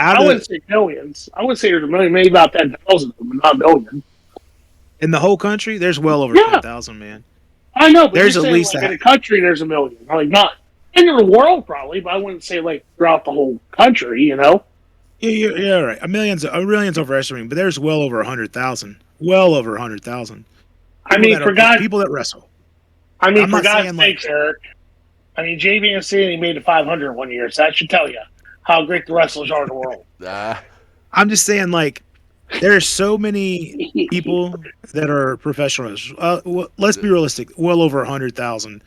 [SPEAKER 3] I wouldn't say millions. I wouldn't say there's a million, maybe about 10,000 of them, but not a million.
[SPEAKER 4] In the whole country, there's well over 10,000, man.
[SPEAKER 3] I know, but
[SPEAKER 4] there's
[SPEAKER 3] at
[SPEAKER 4] least
[SPEAKER 3] in the country there's a million. Like not in the world probably, but I wouldn't say like throughout the whole country. Yeah,
[SPEAKER 4] you're right. A million's overestimating, but there's well over 100,000. Well over 100,000.
[SPEAKER 3] I mean,
[SPEAKER 4] people that wrestle.
[SPEAKER 3] I mean, for God's sakes, Eric. I mean, Jay Van Sandy made it 500 one year, so that should tell you how great the wrestlers are in the world.
[SPEAKER 4] I'm just saying, like, there are so many people that are professional wrestlers. Let's be realistic. Well over 100,000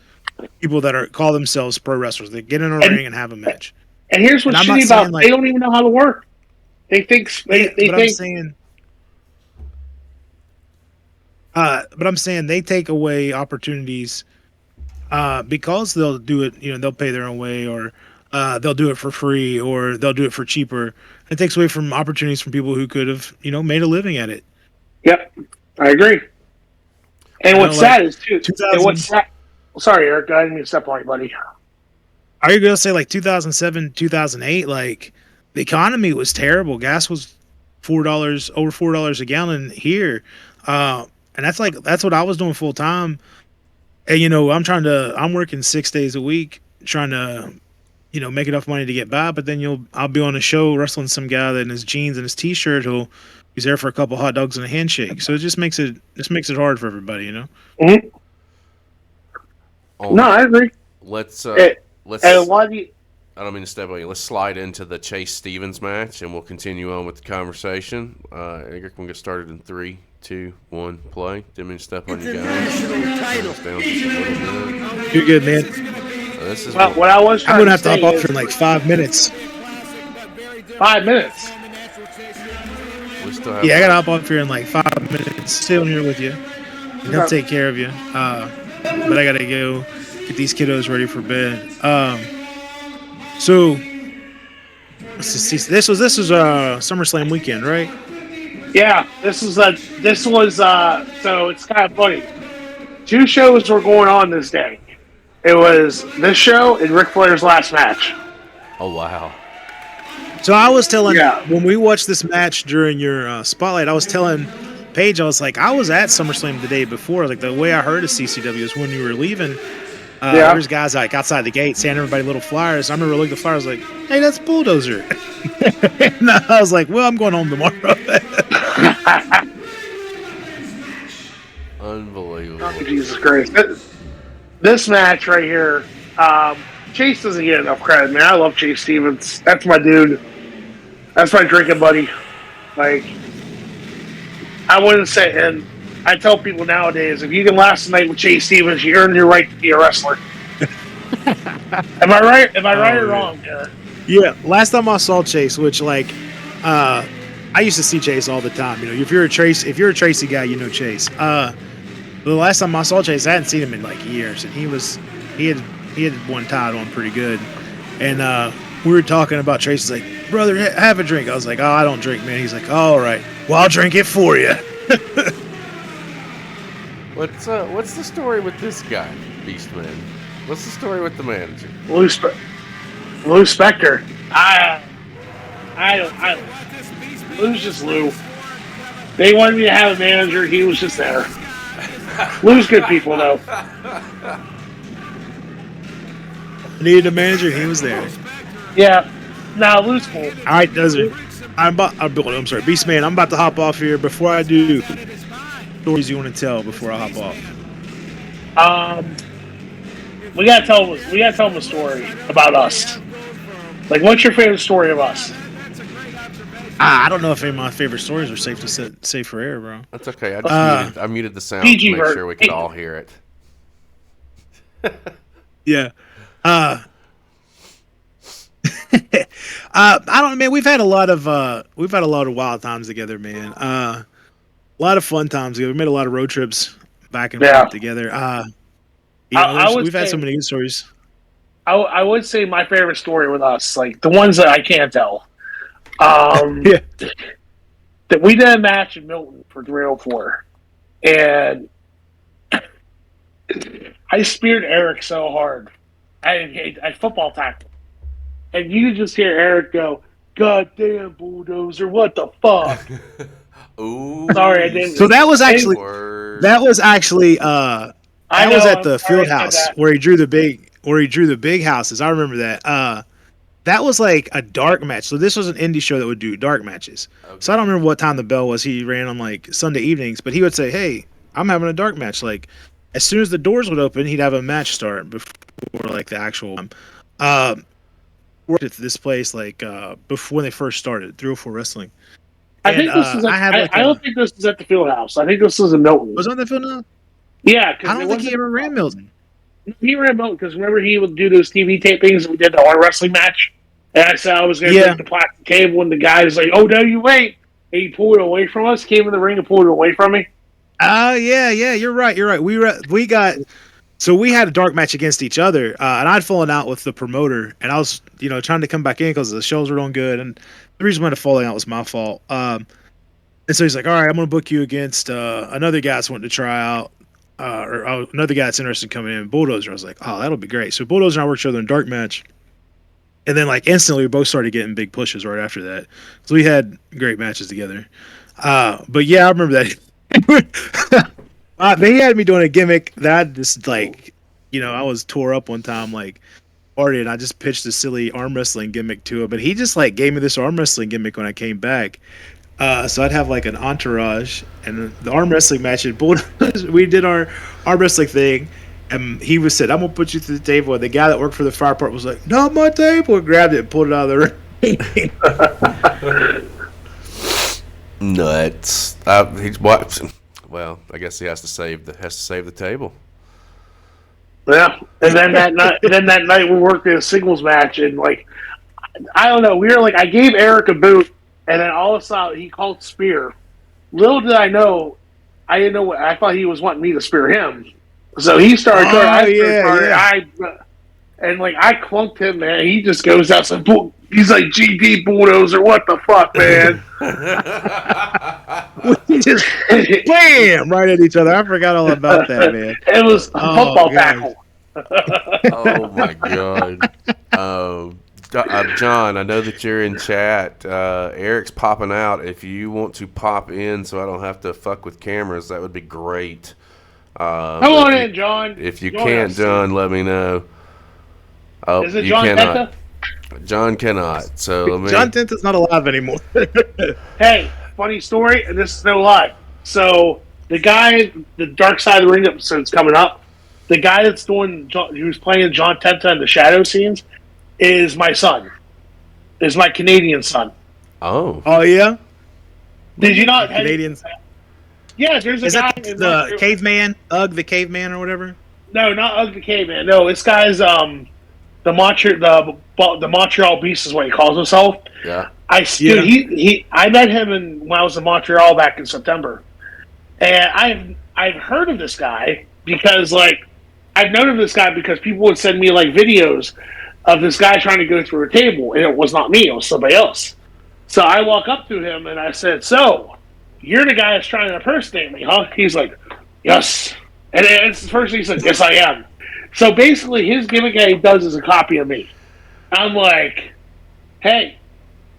[SPEAKER 4] people that call themselves pro wrestlers. They get in a ring and have a match.
[SPEAKER 3] And here's what's shitty about they don't even know how to work. They think they think.
[SPEAKER 4] I'm saying, but I'm saying they take away opportunities. Because they'll do it, they'll pay their own way, or they'll do it for free, or they'll do it for cheaper. It takes away from opportunities from people who could have, made a living at it.
[SPEAKER 3] Yep, I agree. And what's sad is too. And what's sad? Sorry, Eric, I didn't mean to step on you, buddy.
[SPEAKER 4] Are you gonna say like 2007, 2008? Like the economy was terrible. Gas was over $4 a gallon here, and that's what I was doing full time. And, I'm working 6 days a week trying to, make enough money to get by. But then I'll be on a show wrestling some guy that in his jeans and his t-shirt, he's there for a couple hot dogs and a handshake. So it just makes it hard for everybody,
[SPEAKER 3] Mm-hmm. No, I agree.
[SPEAKER 2] Let's. I
[SPEAKER 3] don't
[SPEAKER 2] mean to step on you. Let's slide into the Chase Stevens match, and we'll continue on with the conversation. We're gonna get started in 3, 2, 1, play. Didn't mean to step on you guys.
[SPEAKER 4] You're good, man.
[SPEAKER 3] What I was trying
[SPEAKER 4] I'm gonna have to hop off for like 5 minutes.
[SPEAKER 3] 5 minutes.
[SPEAKER 4] I gotta hop off here in like 5 minutes. Stay on here with you. And he'll take care of you. But I gotta go get these kiddos ready for bed. So this was SummerSlam weekend, right?
[SPEAKER 3] Yeah, so it's kind of funny. 2 shows were going on this day. It was this show and Ric Flair's last match.
[SPEAKER 2] Oh wow!
[SPEAKER 4] So I was telling when we watched this match during your spotlight, I was telling Paige, I was like, I was at SummerSlam the day before. Like the way I heard of CCW is when you were leaving. There's guys like outside the gate saying everybody little flyers. I remember looking at the flyers like, hey, that's Bulldozer. And I was like, well, I'm going home tomorrow.
[SPEAKER 2] Unbelievable.
[SPEAKER 3] Oh, Jesus Christ. This match right here, Chase doesn't get enough credit, man. I love Chase Stevens. That's my dude. That's my drinking buddy. Like, I wouldn't say, and I tell people nowadays, if you can last the night with Chase Stevens, you earn your right to be a wrestler. Am I right? Am I right or wrong, Garrett?
[SPEAKER 4] Yeah, last time I saw Chase, which like I used to see Chase all the time. You know, if you're a Tracy guy, you know Chase. The last time I saw Chase, I hadn't seen him in like years, and he had one tied on pretty good. And we were talking about Trace. He's like, brother, have a drink. I was like, oh, I don't drink, man. He's like, oh, all right. Well, I'll drink it for you.
[SPEAKER 2] What's the story with this guy, Beastman? What's the story with the manager?
[SPEAKER 3] Lou Spector. I don't. Lou's just Lou. They wanted me to have a manager. He was just there. Lou's good people, though.
[SPEAKER 4] Needed a manager. He was there.
[SPEAKER 3] Yeah. Nah, Lou's cool.
[SPEAKER 4] All right, Desert. I'm sorry, Beastman. I'm about to hop off here. Before I do, stories you want to tell before I hop off?
[SPEAKER 3] We gotta tell them a story about us. Like, what's your favorite story of us?
[SPEAKER 4] I don't know if any of my favorite stories are safe for air, bro.
[SPEAKER 2] That's okay. I muted the sound
[SPEAKER 3] PG
[SPEAKER 2] to make sure we could all hear it.
[SPEAKER 4] Yeah. I don't know, man. We've had a lot of wild times together, man. A lot of fun times together. We made a lot of road trips back and forth together. We've had so many good stories.
[SPEAKER 3] I would say my favorite story with us, like the ones that I can't tell.
[SPEAKER 4] Yeah.
[SPEAKER 3] That we did a match in Milton for 304, and I speared Eric so hard. I football tackled, and you just hear Eric go, "God damn bulldozer, what the fuck?"
[SPEAKER 2] Ooh.
[SPEAKER 3] Sorry, I didn't.
[SPEAKER 4] So that was actually at the field house where he drew the big houses. I remember that. That was like a dark match. So this was an indie show that would do dark matches. Okay. So I don't remember what time the bell was. He ran on like Sunday evenings, but he would say, "Hey, I'm having a dark match." Like as soon as the doors would open, he'd have a match start before like the actual worked at this place like before when they first started 304 Wrestling.
[SPEAKER 3] I think this is. I don't think this is at the field house. I think this is in Milton.
[SPEAKER 4] Was it on the field house?
[SPEAKER 3] Yeah,
[SPEAKER 4] I don't think he ever ran Milton.
[SPEAKER 3] He ran Milton because remember he would do those TV tapings and we did the arm wrestling match. And I said I was going to break the plastic table, and the guy was like, "Oh no, you wait!" And he pulled it away from us. Came in the ring and pulled it away from me.
[SPEAKER 4] Oh yeah, you're right. We had a dark match against each other, and I'd fallen out with the promoter, and I was trying to come back in because the shows were doing good, and the reason why the falling out was my fault. And so he's like, "All right, I'm going to book you against another guy that's wanting to try out." Another guy that's interested in coming in, Bulldozer. I was like, "Oh, that'll be great." So Bulldozer and I worked each other in a dark match. And then, like, instantly, we both started getting big pushes right after that. So we had great matches together. But, yeah, I remember that. They had me doing a gimmick that I just, like, I was tore up one time, like, partying, and I just pitched a silly arm wrestling gimmick to him. But he just, like, gave me this arm wrestling gimmick when I came back. So I'd have, like, an entourage. And the arm wrestling match, we did our arm wrestling thing. And he was said, "I'm gonna put you through the table." And the guy that worked for the fire department was like, "Not my table!" And grabbed it and pulled it out of the ring.
[SPEAKER 2] Nuts. He's what? Well, I guess he has to save the table.
[SPEAKER 3] Yeah, and then that night, we worked in a singles match, and like, I don't know, we were like, I gave Eric a boot, and then all of a sudden he called spear. Little did I know, I didn't know what I thought he was wanting me to spear him. So he started and like I clunked him, man. He just goes out and he's like, "GD bulldozer, what the fuck, man?"
[SPEAKER 4] We just bam right at each other. I forgot all about that, man.
[SPEAKER 3] It was a football tackle.
[SPEAKER 2] Oh my god. John, I know that you're in chat. Eric's popping out. If you want to pop in so I don't have to fuck with cameras, that would be great.
[SPEAKER 3] Come on in, John.
[SPEAKER 2] If you can't, John, let me know. Oh,
[SPEAKER 3] is it John Tenta?
[SPEAKER 2] John cannot. So
[SPEAKER 4] John Tenta's not alive anymore.
[SPEAKER 3] Hey, funny story, and this is no lie. So the guy, the Dark Side of the Ring episode's coming up. The guy that's who's playing John Tenta in the shadow scenes is my son. Is my Canadian son.
[SPEAKER 2] Oh
[SPEAKER 4] yeah.
[SPEAKER 3] Did you not?
[SPEAKER 4] Canadians.
[SPEAKER 3] Yeah, there's a guy.
[SPEAKER 4] Is that the caveman? The caveman or whatever?
[SPEAKER 3] No, not Ugg the caveman. No, this guy's the Montreal Beast is what he calls himself.
[SPEAKER 2] Yeah.
[SPEAKER 3] I met him when I was in Montreal back in September, and I've heard of this guy because I've known of this guy because people would send me videos of this guy trying to go through a table, and it was not me, it was somebody else. So I walk up to him and I said, "So, you're the guy that's trying to impersonate me, huh?" He's like, "Yes." And it's the first thing he said, "Yes, I am." So basically, his gimmick that he does is a copy of me. I'm like, "Hey,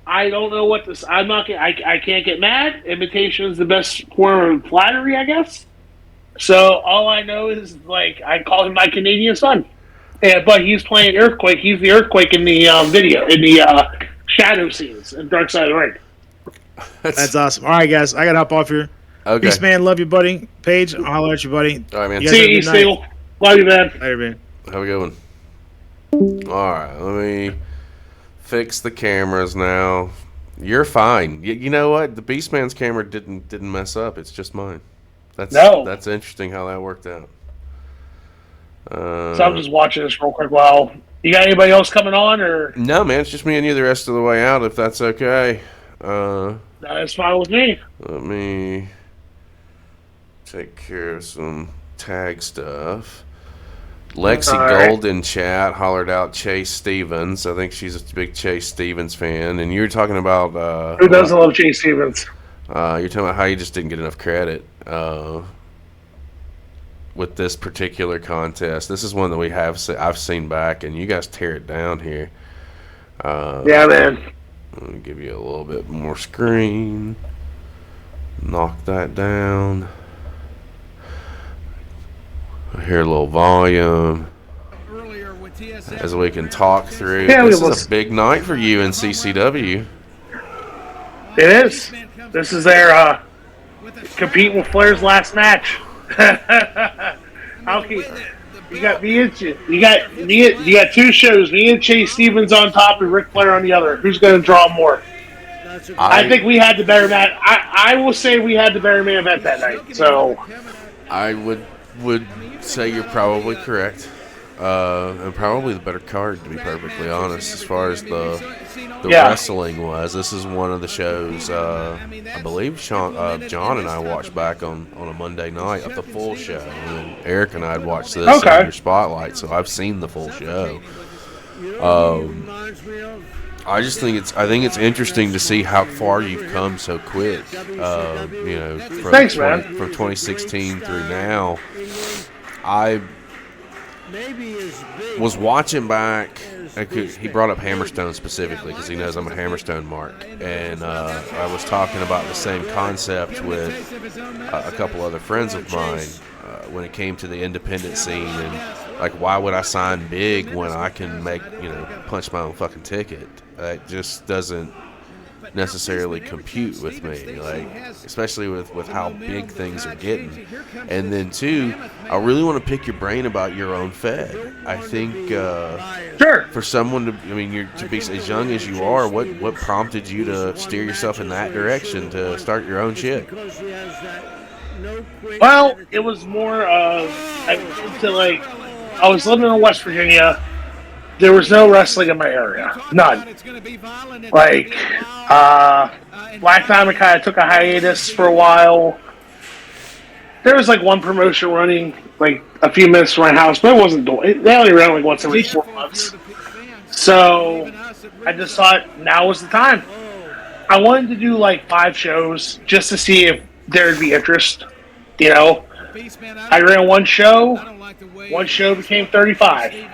[SPEAKER 3] I don't know what this. I'm not. I can't get mad. Imitation is the best form of flattery, I guess." So all I know is I call him my Canadian son. But he's playing Earthquake. He's the Earthquake in the video, in the shadow scenes in Dark Side of the Ring.
[SPEAKER 4] That's awesome. All right, guys, I gotta hop off here.
[SPEAKER 2] Okay.
[SPEAKER 4] Beastman, love you, buddy. Paige, I'll holler at you, buddy.
[SPEAKER 2] All right, man.
[SPEAKER 4] You guys
[SPEAKER 3] See you, Steel. Love you, man.
[SPEAKER 4] Later, man.
[SPEAKER 2] Have a good one. All right, let me fix the cameras now. You're fine. You know what? The Beastman's camera didn't mess up. It's just mine. That's interesting how that worked out.
[SPEAKER 3] So I'm just watching this real quick. While you got anybody else coming on, or
[SPEAKER 2] no, man? It's just me and you the rest of the way out. If that's okay.
[SPEAKER 3] That's fine with me.
[SPEAKER 2] Let me take care of some tag stuff. Lexi Gold in chat hollered out Chase Stevens. I think she's a big Chase Stevens fan. And you're talking about
[SPEAKER 3] who doesn't love Chase Stevens?
[SPEAKER 2] You're talking about how you just didn't get enough credit with this particular contest. This is one that I've seen back, and you guys tear it down here.
[SPEAKER 3] Yeah, man.
[SPEAKER 2] Let me give you a little bit more screen. Knock that down. I hear a little volume as we can talk through.
[SPEAKER 3] Yeah,
[SPEAKER 2] this is a big night for you in CCW.
[SPEAKER 3] It is. This is their competing with Flair's last match. You got me and you got two shows. Me and Chase Stevens on top and Ric Flair on the other. Who's going to draw more? I think we had the better match. I will say we had the better main event that night. So
[SPEAKER 2] I would say you're probably correct, and probably the better card, to be perfectly honest. As far as the wrestling was, this is one of the shows. I believe John and I watched back on a Monday night of the full show, and Eric and I had watched this on your spotlight, so I've seen the full show. I think it's interesting to see how far you've come so quick. From 2016 through now. I was watching back. He brought up Hammerstone specifically because he knows I'm a Hammerstone mark, and I was talking about the same concept with a couple other friends of mine when it came to the independent scene, and why would I sign big when I can punch my own fucking ticket? That just doesn't necessarily compute with me, especially with how big things are getting. And then two, I really want to pick your brain about your own Fed. I think for someone to be as young as you are, what prompted you to steer yourself in that direction to start your own shit?
[SPEAKER 3] Well, it was more of I was living in West Virginia. There was no wrestling in my area. None. Black Diamond kind of took a hiatus for a while. There was one promotion running a few minutes from my house, but it wasn't doing. They only ran once every 4 months. So I just thought now was the time. I wanted to do 5 shows just to see if there'd be interest. I ran one show. One show became 35.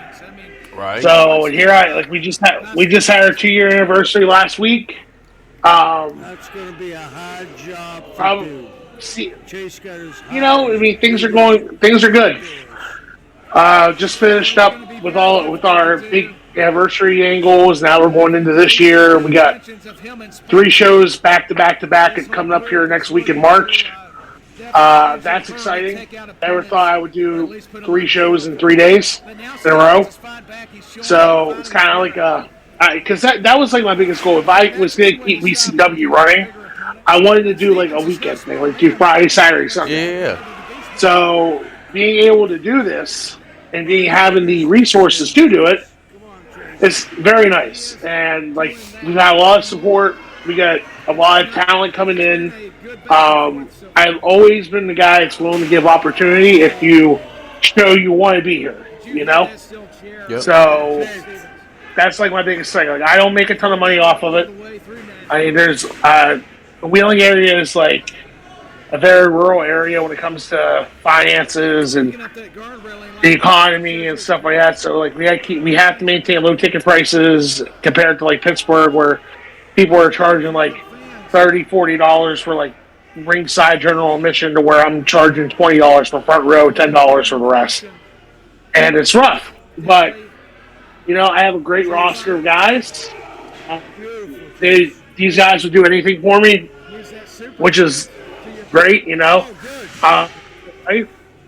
[SPEAKER 2] Right.
[SPEAKER 3] So here we just had our 2-year anniversary last week.
[SPEAKER 6] That's going to be a hard job to do.
[SPEAKER 3] Chase got his things are good. Just finished up with our big anniversary angles. Now we're going into this year. We got 3 shows back to back coming up here next week in March. That's exciting. Never thought I would do 3 shows in 3 days in a row. So it's kind of because that was my biggest goal. If I was going to keep WCW running, I wanted to do a weekend thing, do Friday, Saturday, Sunday.
[SPEAKER 2] Yeah.
[SPEAKER 3] So being able to do this and having the resources to do it, It's very nice, and like we've had a lot of support. We got a lot of talent coming in. I've always been the guy that's willing to give opportunity if you show you want to be here. You know, so that's like my biggest thing. Like I don't make a ton of money off of it. I mean, there's the Wheeling area is like a very rural area when it comes to finances and the economy and stuff like that. So like we have to maintain low ticket prices compared to like Pittsburgh, where people are charging like $30-$40 for like ringside general admission, to where I'm charging $20 for front row, $10 for the rest, and it's rough. But you know, I have a great roster of guys. These guys would do anything for me, which is great, you know.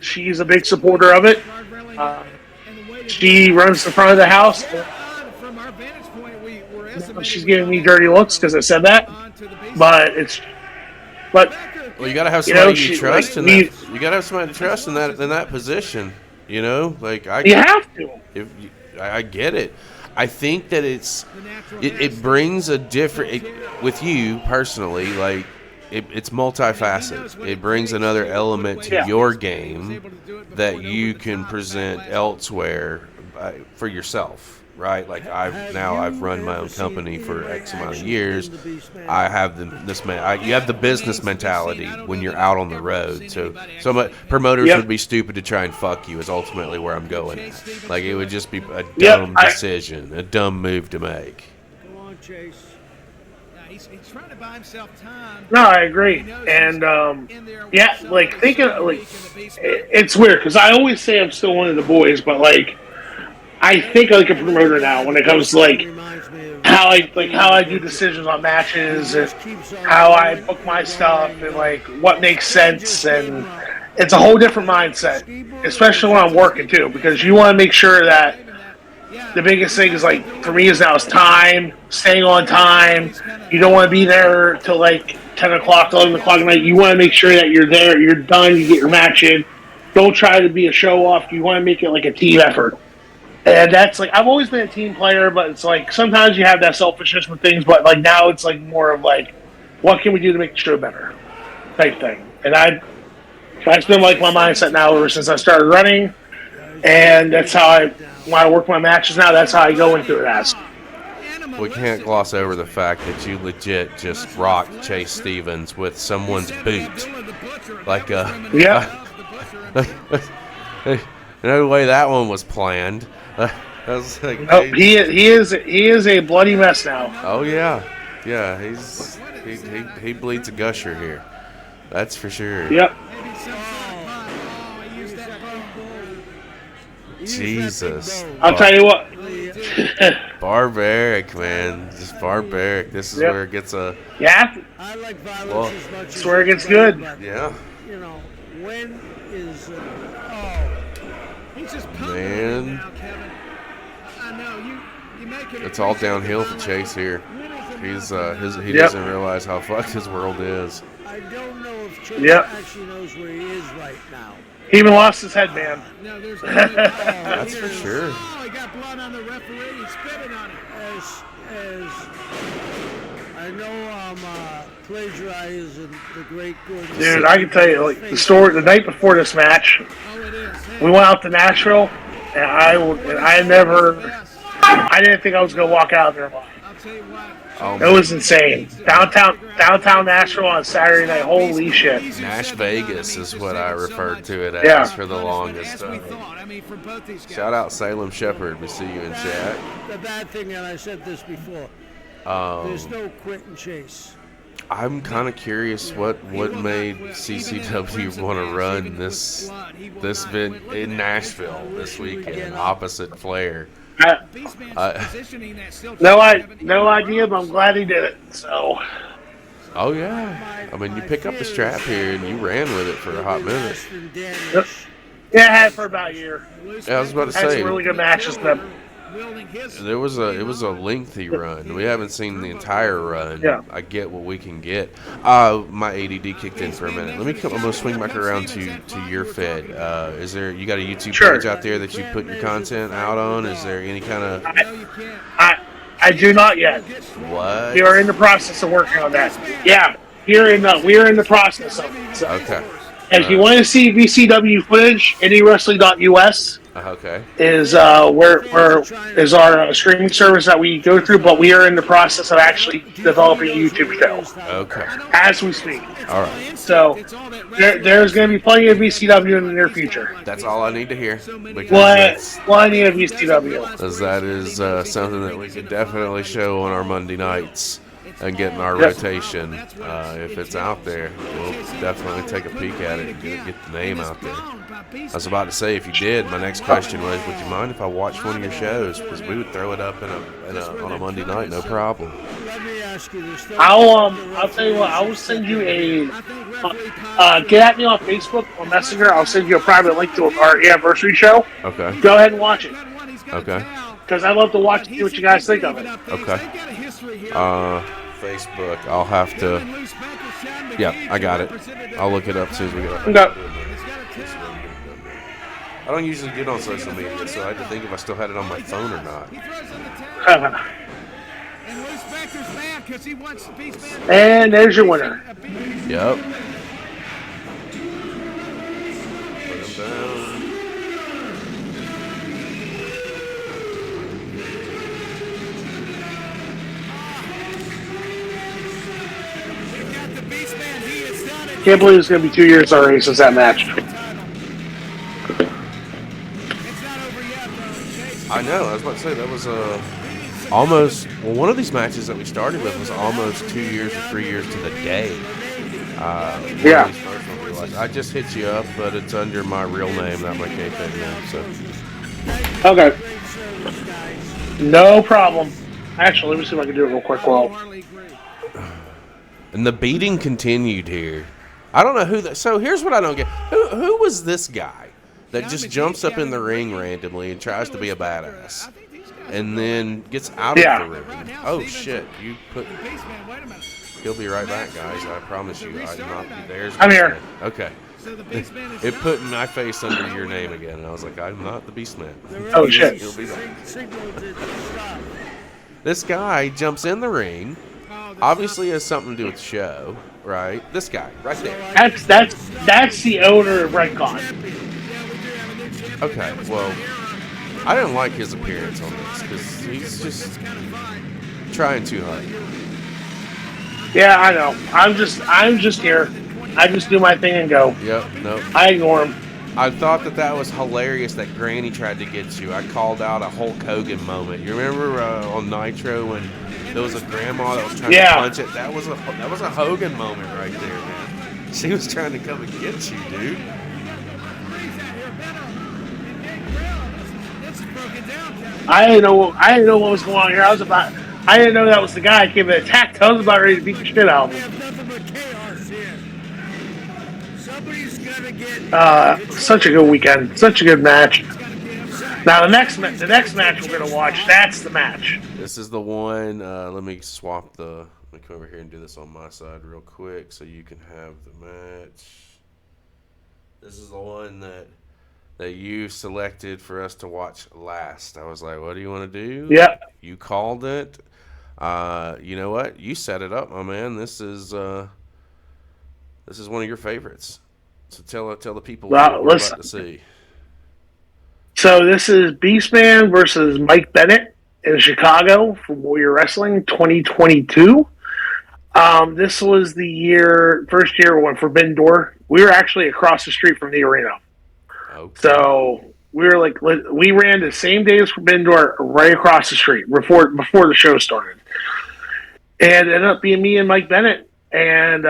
[SPEAKER 3] She's a big supporter of it. She runs the front of the house. She's giving me dirty looks because I said that, but
[SPEAKER 2] well, you gotta have somebody you trust in that. You gotta have somebody to trust in that position. You know, like
[SPEAKER 3] you have to.
[SPEAKER 2] I get it. I think that it brings a different with you personally, like. It's multifaceted. It brings another element to your game that you can present elsewhere for yourself, right? Like I've run my own company for X amount of years. I have you have the business mentality when you're out on the road. So promoters would be stupid to try and fuck you is ultimately where I'm going at. Like it would just be a dumb decision, a dumb move to make.
[SPEAKER 6] Go on, Chase.
[SPEAKER 5] He's trying to buy himself time.
[SPEAKER 3] No, I agree, and like thinking like it's weird because I always say I'm still one of the boys, but like I think like a promoter now when it comes to like how I do decisions on matches and how I book my stuff and like what makes sense, and it's a whole different mindset, especially when I'm working too, because you want to make sure that. The biggest thing is like for me is time, staying on time. You don't want to be there till like 10 o'clock, 11 o'clock at night. You want to make sure that you're there, you're done, you get your match in. Don't try to be a show off. You want to make it like a team effort. And that's like I've always been a team player, but it's like sometimes you have that selfishness with things, but like now it's like more of like what can we do to make the show better type thing. And that's been like my mindset now ever since I started running, and that's how when I work my matches now, that's how I go into it as.
[SPEAKER 2] We can't gloss over the fact that you legit just rocked Chase Stevens with someone's boot. Like no way that one was planned. I was like,
[SPEAKER 3] he is a bloody mess now.
[SPEAKER 2] Oh yeah, he bleeds a gusher here. That's for sure.
[SPEAKER 3] Yep.
[SPEAKER 2] Jesus.
[SPEAKER 3] I'll tell you what.
[SPEAKER 2] Barbaric, man. Just barbaric. This is where it gets a...
[SPEAKER 3] Yeah.
[SPEAKER 6] I like violence as much
[SPEAKER 3] that's where it gets good.
[SPEAKER 2] Yeah.
[SPEAKER 6] You know, when is...
[SPEAKER 5] He's just
[SPEAKER 2] man.
[SPEAKER 5] Now, Kevin. I know. You make it
[SPEAKER 2] it's all downhill for Chase here. He doesn't realize how fucked his world is.
[SPEAKER 6] I don't know if Chase actually knows where he is right now.
[SPEAKER 3] He even lost his head, man.
[SPEAKER 5] No, there's
[SPEAKER 2] that's for sure.
[SPEAKER 5] Oh, he got blood on the referee. He's spitting on it.
[SPEAKER 6] As I know I'm plagiarizing the great good.
[SPEAKER 3] Dude, I can tell you, like the story the night before this match, we went out to Nashville, and I didn't think I was gonna walk out there alive.
[SPEAKER 5] I'll tell you what.
[SPEAKER 3] It was insane. Downtown Nashville on Saturday night. Holy shit.
[SPEAKER 2] Nash Vegas is what I referred to it as for the longest time. Shout out Salem Shepherd. We see you in chat.
[SPEAKER 6] The bad thing, and I said this before, there's no quit and chase.
[SPEAKER 2] I'm kind of curious what made CCW want to run this event in Nashville this weekend opposite Flair.
[SPEAKER 3] No idea, but I'm glad he did it. So.
[SPEAKER 2] Oh yeah, I mean you pick up the strap here and you ran with it for a hot minute.
[SPEAKER 3] Yep. Yeah, I had it for about a year.
[SPEAKER 2] Yeah, I was about to
[SPEAKER 3] Had
[SPEAKER 2] say.
[SPEAKER 3] some really good matches. But
[SPEAKER 2] It was a lengthy run. We haven't seen the entire run.
[SPEAKER 3] Yeah.
[SPEAKER 2] I get what we can get. My ADD kicked in for a minute. I'm gonna swing back around to your Fed. Is there, you got a YouTube page out there that you put your content out on? Is there any kind of?
[SPEAKER 3] I do not yet.
[SPEAKER 2] What?
[SPEAKER 3] We are in the process of working on that. Yeah, we are in the process of it. So.
[SPEAKER 2] Okay.
[SPEAKER 3] If you want to see VCW footage, NewWrestling.us is is our streaming service that we go through, but we are in the process of actually developing a YouTube channel.
[SPEAKER 2] Okay.
[SPEAKER 3] As we speak.
[SPEAKER 2] All right.
[SPEAKER 3] So there's going to be plenty of VCW in the near future.
[SPEAKER 2] That's all I need to hear.
[SPEAKER 3] Plenty of VCW.
[SPEAKER 2] Because that is something that we could definitely show on our Monday nights. And getting our rotation, if it's out there, we'll definitely take a peek at it and get the name out there. I was about to say, if you did, my next question was, would you mind if I watched one of your shows? Because we would throw it up on a Monday night, no problem.
[SPEAKER 3] I'll tell you what, I will send you get at me on Facebook or Messenger. I'll send you a private link to our anniversary show.
[SPEAKER 2] Okay.
[SPEAKER 3] Go ahead and watch it.
[SPEAKER 2] Okay.
[SPEAKER 3] Because I love to watch and see what you guys think of it.
[SPEAKER 2] Okay. Facebook, I'll have to. Yeah, I got it. I'll look it up as soon as we get up.
[SPEAKER 3] Okay.
[SPEAKER 2] I don't usually get on social media, so I had to think if I still had it on my phone or not.
[SPEAKER 3] And there's your winner.
[SPEAKER 2] Yep. Put him down.
[SPEAKER 3] Can't believe it's going to be 2 years already since that match.
[SPEAKER 2] I know. I was about to say that was almost. Well, one of these matches that we started with was almost 2 years or 3 years to the day.
[SPEAKER 3] Yeah.
[SPEAKER 2] I just hit you up, but it's under my real name, not my kayfabe name. So.
[SPEAKER 3] Okay. No problem. Actually, let me see if I can do it real quick.
[SPEAKER 2] And the beating continued here. I don't know who that. So here's what I don't get. Who was this guy that just jumps up in the ring randomly and tries to be a badass, and then gets out of the ring? Oh shit! He'll be right back, guys. I promise you. I'm
[SPEAKER 3] here.
[SPEAKER 2] Okay. It put my face under your name again, and I was like, I'm not the Beastman.
[SPEAKER 3] Oh shit!
[SPEAKER 2] He'll be back. This guy jumps in the ring. Obviously has something to do with the show, right? This guy, right there.
[SPEAKER 3] That's the owner of Redcon.
[SPEAKER 2] Okay, well, I didn't like his appearance on this because he's just trying too hard.
[SPEAKER 3] Yeah, I know. I'm just here. I just do my thing and go.
[SPEAKER 2] Yep, nope.
[SPEAKER 3] I ignore him.
[SPEAKER 2] I thought that was hilarious that Granny tried to get you. I called out a Hulk Hogan moment. You remember on Nitro when there was a grandma that was trying to punch it? That was a Hogan moment right there, man. She was trying to come and get you, dude.
[SPEAKER 3] I didn't know what was going on here. I didn't know that was the guy that came and attacked. I was about ready to beat the shit out of him. Such a good weekend. Such a good match. Now the next match we're gonna watch. That's the match.
[SPEAKER 2] This is the one. Let me swap the. Let me come over here and do this on my side real quick, so you can have the match. This is the one that you selected for us to watch last. I was like, "What do you want to do?"
[SPEAKER 3] Yeah.
[SPEAKER 2] You called it. You know what? You set it up, my man. This is one of your favorites. So tell the people what we're about to see.
[SPEAKER 3] So this is Beastman versus Mike Bennett in Chicago for Warrior Wrestling 2022. This was the first year when Forbidden Door. We were actually across the street from the arena. Okay. So we ran the same day as Forbidden Door right across the street before the show started. And it ended up being me and Mike Bennett. And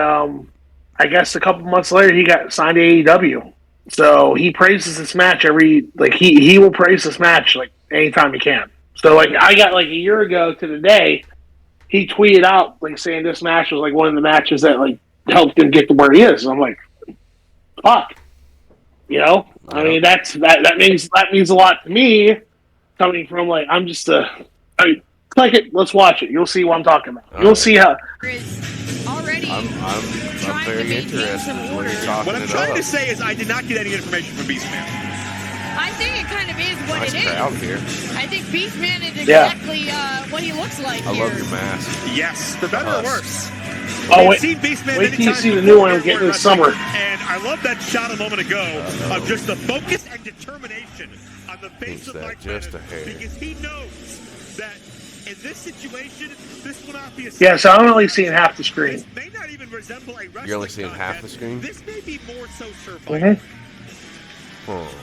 [SPEAKER 3] I guess a couple months later he got signed to AEW. So he praises this match he will praise this match like anytime he can. So I got a year ago to the day, he tweeted out saying this match was one of the matches that helped him get to where he is. And I'm like, fuck. I mean that means a lot to me coming from like I'm just click it. Let's watch it. You'll see what I'm talking about. You'll see how.
[SPEAKER 5] Already
[SPEAKER 2] I'm very interested in what you're talking
[SPEAKER 7] What I'm trying to say is I did not get any information from Beastman.
[SPEAKER 5] I think it kind of is what
[SPEAKER 2] nice
[SPEAKER 5] it is.
[SPEAKER 2] crowd here.
[SPEAKER 5] I think Beastman is exactly what he looks like
[SPEAKER 2] I
[SPEAKER 5] here.
[SPEAKER 2] love your mask.
[SPEAKER 7] Yes, for better or worse.
[SPEAKER 3] Oh,
[SPEAKER 7] We've seen Beastman
[SPEAKER 3] wait
[SPEAKER 7] many
[SPEAKER 3] till you
[SPEAKER 7] times
[SPEAKER 3] see the
[SPEAKER 7] before
[SPEAKER 3] new one
[SPEAKER 7] here
[SPEAKER 3] getting
[SPEAKER 7] for
[SPEAKER 3] this summer.
[SPEAKER 7] And I love that shot a moment ago of just the focus and determination on the face of Mike
[SPEAKER 2] just
[SPEAKER 7] Bennett,
[SPEAKER 2] a hair.
[SPEAKER 7] because he knows that in this situation, this will not be a.
[SPEAKER 3] Yeah, so I'm only seeing half the screen.
[SPEAKER 7] This may not even resemble a wrestling
[SPEAKER 2] You're only seeing half the
[SPEAKER 7] contest.
[SPEAKER 2] screen?
[SPEAKER 7] This may be more so survival.
[SPEAKER 2] Oh.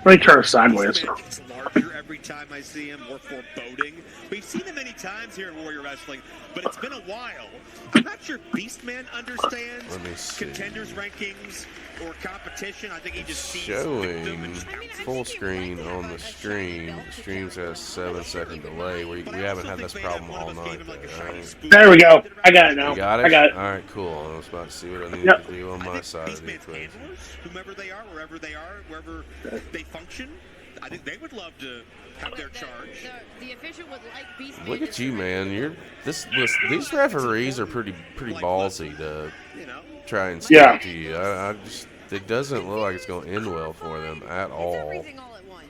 [SPEAKER 3] Let me turn it sideways.
[SPEAKER 7] Beastman gets larger every time I see him, more foreboding. We've seen him many times here in Warrior Wrestling, but it's been a while. I'm not sure Beastman understands
[SPEAKER 2] Let me see.
[SPEAKER 7] contenders rankings or competition. I think he just sees
[SPEAKER 2] Showing
[SPEAKER 7] them.
[SPEAKER 2] full screen on the stream. The stream's at a 7-second delay. We haven't had this problem all night, though, right?
[SPEAKER 3] There we go. I got it now.
[SPEAKER 2] You got it?
[SPEAKER 3] I got it.
[SPEAKER 2] All right, cool. I was about to see what I needed
[SPEAKER 3] Yep.
[SPEAKER 2] to do on my side of the
[SPEAKER 7] Beastman's
[SPEAKER 2] equation.
[SPEAKER 7] handlers, whomever they are, wherever they are, wherever they function, I think they would love to have their charge.
[SPEAKER 5] The official would like Beastman.
[SPEAKER 2] Look at you, man. These referees are pretty ballsy to
[SPEAKER 7] You know,
[SPEAKER 2] try and stick
[SPEAKER 3] Yeah.
[SPEAKER 2] to you. I just it doesn't look like it's going to end well for them at all.
[SPEAKER 5] Everything all at once.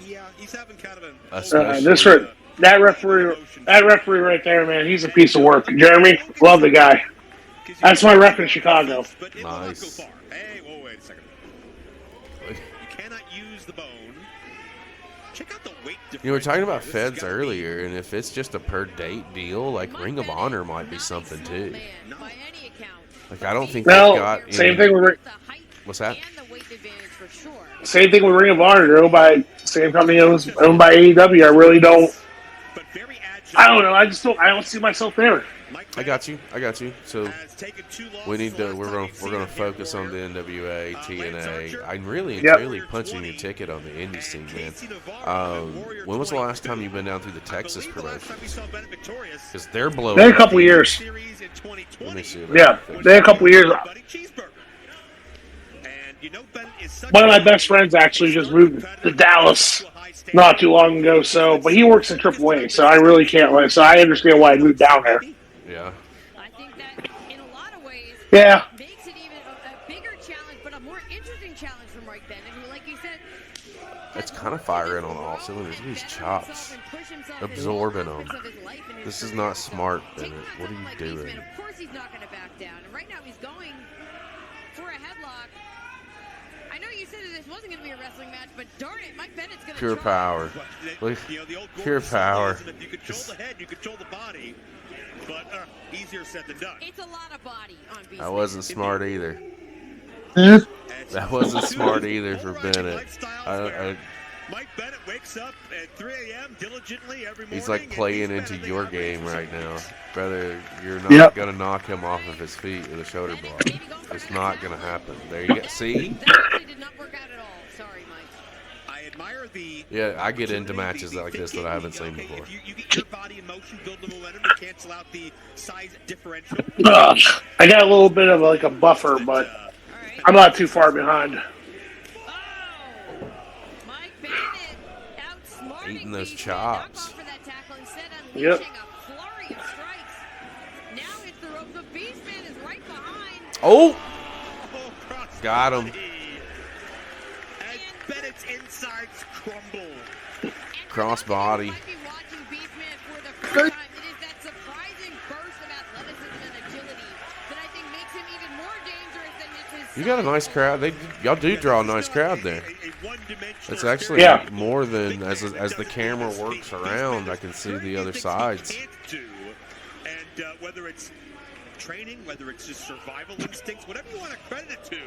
[SPEAKER 7] yeah, he's having kind of an.
[SPEAKER 2] Especially-
[SPEAKER 3] That referee right there, man, he's a piece of work. Jeremy, love the guy. That's my rep in Chicago.
[SPEAKER 7] But it will not go
[SPEAKER 2] Nice.
[SPEAKER 7] far. Hey, whoa, wait a second. You cannot use the bone. Check out the weight difference.
[SPEAKER 2] You were talking about
[SPEAKER 7] This has
[SPEAKER 2] feds
[SPEAKER 7] gotta be-
[SPEAKER 2] earlier, and if it's just a per date deal, like Ring of Honor might be something too.
[SPEAKER 5] By any account.
[SPEAKER 2] Like I don't think
[SPEAKER 3] No,
[SPEAKER 2] they've got
[SPEAKER 3] same
[SPEAKER 2] any-
[SPEAKER 3] thing with
[SPEAKER 2] What's that?
[SPEAKER 5] And the weight advantage for sure.
[SPEAKER 3] same thing with Ring of Honor. They're owned by same company owned by AEW. I really don't.
[SPEAKER 7] But very agile.
[SPEAKER 3] I don't know. I don't see myself there.
[SPEAKER 7] Mike
[SPEAKER 2] I got you. So
[SPEAKER 7] has taken too long
[SPEAKER 2] we need
[SPEAKER 7] since the
[SPEAKER 2] to.
[SPEAKER 7] last
[SPEAKER 2] We're
[SPEAKER 7] time
[SPEAKER 2] gonna
[SPEAKER 7] you've
[SPEAKER 2] we're
[SPEAKER 7] seen
[SPEAKER 2] gonna
[SPEAKER 7] him here,
[SPEAKER 2] focus on the
[SPEAKER 7] Warrior.
[SPEAKER 2] NWA, TNA. I'm really
[SPEAKER 3] Yep.
[SPEAKER 2] really punching your ticket on the indie scene, man. When was the last time you've been down through the Texas promotion? Because they're blowing.
[SPEAKER 3] Been a
[SPEAKER 2] up
[SPEAKER 3] couple
[SPEAKER 2] the-
[SPEAKER 3] years.
[SPEAKER 2] Let me see.
[SPEAKER 3] Yeah, been a couple years. One of my best friends actually just moved to Dallas not too long ago. So, but he works in AAA, so I really can't. So I understand why he moved down there.
[SPEAKER 2] Yeah.
[SPEAKER 5] I think that in a lot of ways
[SPEAKER 3] Yeah.
[SPEAKER 5] makes it even a bigger challenge, but a more interesting challenge for Mike Bennett, who, like you said,
[SPEAKER 2] It's kind of firing on all cylinders. Look at these chops. Absorbing them. This is not smart, Bennett. What are you doing?
[SPEAKER 5] Of course he's not going to back down. And right now he's going for a headlock. I know you said that this wasn't going to be a wrestling match, but darn it, Mike Bennett's going to
[SPEAKER 2] Pure power. Look, pure power.
[SPEAKER 7] If you control the head, you control the body. But easier said than done.
[SPEAKER 5] It's a lot of body on Beastman.
[SPEAKER 2] That wasn't smart either.
[SPEAKER 3] Hmm?
[SPEAKER 2] That wasn't smart either for Bennett.
[SPEAKER 7] Mike Bennett wakes up at 3 a.m. diligently every morning.
[SPEAKER 2] He's like
[SPEAKER 7] and
[SPEAKER 2] playing
[SPEAKER 7] he's
[SPEAKER 2] into
[SPEAKER 7] been
[SPEAKER 2] your
[SPEAKER 7] the
[SPEAKER 2] game
[SPEAKER 7] offensive
[SPEAKER 2] right now.
[SPEAKER 7] side.
[SPEAKER 2] Brother, you're not
[SPEAKER 3] Yep.
[SPEAKER 2] going to knock him off of his feet with a shoulder block. It's not going to happen. There you go. See?
[SPEAKER 5] That actually did not work out at all. Sorry, Mike.
[SPEAKER 7] I admire the.
[SPEAKER 2] Yeah, I get into matches like this that I haven't seen before.
[SPEAKER 7] If you get your body in motion, build the momentum to cancel out the size differential.
[SPEAKER 3] I got a little bit of like a buffer, but
[SPEAKER 5] All right.
[SPEAKER 3] I'm not too far behind.
[SPEAKER 5] Oh! Mike Bennett outsmarting
[SPEAKER 2] Eating those
[SPEAKER 5] Beastman.
[SPEAKER 2] chops.
[SPEAKER 5] Not going for that tackle, instead
[SPEAKER 3] Yep.
[SPEAKER 5] unleashing a flurry of strikes. Now it's the ropes, but Beastman is right behind.
[SPEAKER 2] Oh!
[SPEAKER 7] Oh, cross
[SPEAKER 2] Got him.
[SPEAKER 7] body. And Bennett's insides crumble.
[SPEAKER 5] And
[SPEAKER 2] Cross
[SPEAKER 5] for those of
[SPEAKER 2] body.
[SPEAKER 5] you who might be watching Beastman for the first time, it is that surprising burst of athleticism and agility that I think makes him even more dangerous than it's his
[SPEAKER 2] You got a nice
[SPEAKER 5] size.
[SPEAKER 2] crowd. Y'all do draw a nice crowd there. It's actually
[SPEAKER 3] Yeah.
[SPEAKER 2] more than as the camera works around, I can see the other sides.
[SPEAKER 7] And whether it's training, whether it's just survival instincts, whatever you want to credit it to,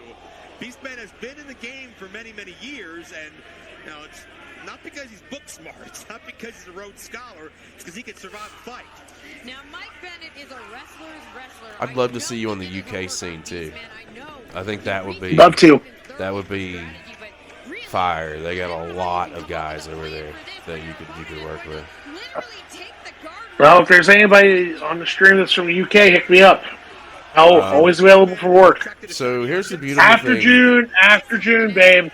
[SPEAKER 7] Beastman has been in the game for many, many years, and you know, it's not because he's book smart, it's not because he's a Rhodes Scholar, it's because he can survive a fight.
[SPEAKER 5] Now, Mike Bennett is a wrestler's wrestler.
[SPEAKER 2] I'd love to see you on the UK scene too. I think that would be
[SPEAKER 3] Love to.
[SPEAKER 2] that would be fire. They got a lot of guys over there that you could work with.
[SPEAKER 3] Well, if there's anybody on the stream that's from the UK, hit me up. Oh, always available for work.
[SPEAKER 2] So here's the beautiful
[SPEAKER 3] After
[SPEAKER 2] thing.
[SPEAKER 3] June, babe.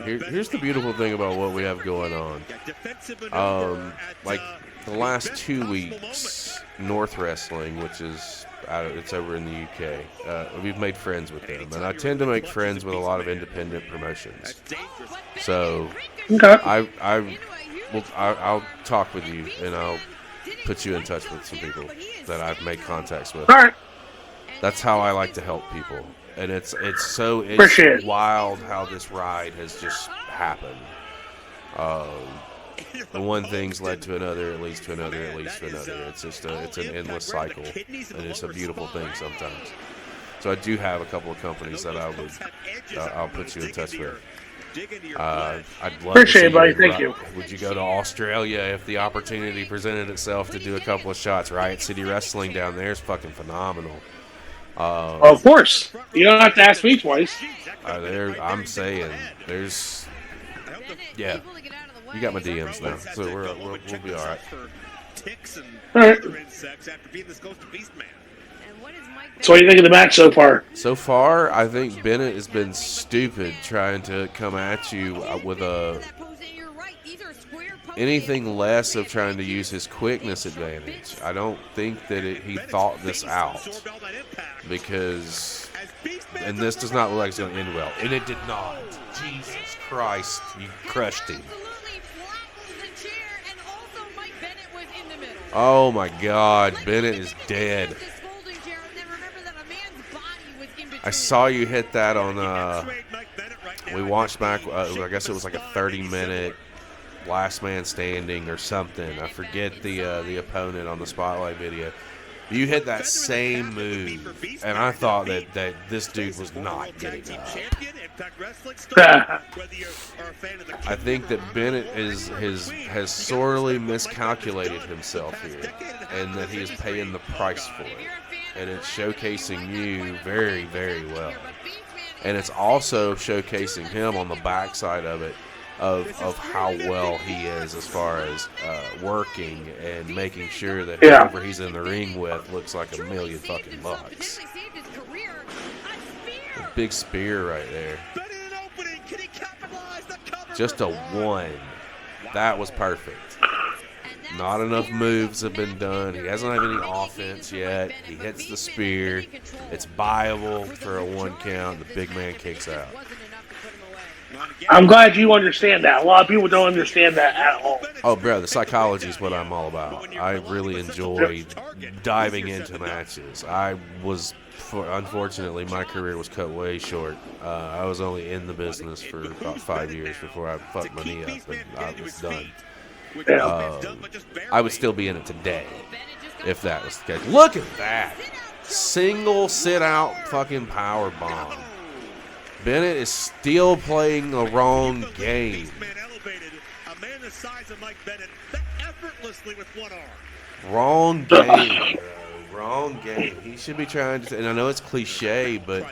[SPEAKER 2] here's the beautiful thing about what we have going on. Like the last 2 weeks, North Wrestling, which is it's over in the UK. We've made friends with them, and I tend to make friends with a lot of independent promotions. So I'll talk with you, and I'll put you in touch with some people that I've made contacts with.
[SPEAKER 3] All right.
[SPEAKER 2] That's how I like to help people, and it's wild how this ride has just happened. The one thing's led to another, it leads to another, it leads to another. It's just it's an endless cycle, and it's a beautiful thing sometimes. So I do have a couple of companies that I'll put you in touch with. I'd love
[SPEAKER 3] Appreciate
[SPEAKER 2] to
[SPEAKER 3] it, buddy. Thank you.
[SPEAKER 2] Would you go to Australia if the opportunity presented itself to do a couple of shots? Riot City Wrestling down there is fucking phenomenal.
[SPEAKER 3] Of course. You don't have to ask me twice.
[SPEAKER 2] I'm saying there's, yeah. You got my DMs now, so we'll be all right.
[SPEAKER 3] All right. So what do you think of the match so far?
[SPEAKER 2] So far, I think Bennett has been stupid trying to come at you with anything less of trying to use his quickness advantage. I don't think that he thought this out, because, and this does not look like it's going to end well, and it did not. Jesus Christ, you crushed him. Oh my God, Bennett is dead. I saw you hit that on, we watched back, I guess it was like a 30-minute last man standing or something. I forget the opponent on the spotlight video. You hit that same move, and I thought that this dude was not getting up. I think that Bennett has sorely miscalculated himself here, and that he is paying the price for it. And it's showcasing you very, very well. And it's also showcasing him on the backside of it, of how well he is as far as working and making sure that whoever he's in the ring with looks like $1 million fucking bucks. A big spear right there. Just a 1. That was perfect. Not enough moves have been done. He doesn't have any offense yet. He hits the spear. It's viable for a 1 count. The big man kicks out.
[SPEAKER 3] I'm glad you understand that. A lot of people don't understand that at all.
[SPEAKER 2] Oh, bro, the psychology is what I'm all about. I really enjoy diving into matches. Unfortunately, my career was cut way short. I was only in the business for about 5 years before I fucked my knee up, and I was done. I would still be in it today if that was the case. Look at that. Single sit-out fucking power bomb. Bennett is still playing the wrong game. Wrong game, bro. Wrong game. He should be trying to, and I know it's cliche, but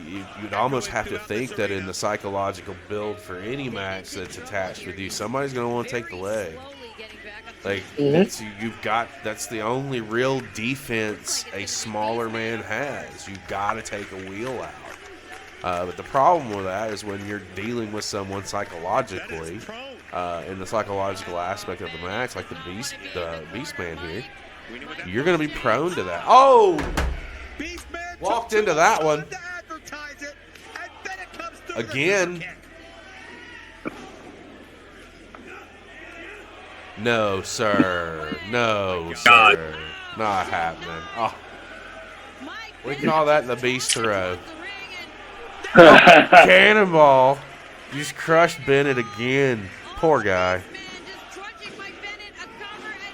[SPEAKER 2] you'd almost have to think that in the psychological build for any match that's attached with you, somebody's going to want to take the leg. Like, that's the only real defense a smaller man has. You've got to take a wheel out. But the problem with that is when you're dealing with someone psychologically, in the psychological aspect of the match, like the Beastman here, you're going to be prone to that. Oh! Walked into that one. Again. No, sir. No, sir. Not happening. Oh. We call that the Beast Throw. Oh, cannonball. You just crushed Bennett again. Poor guy.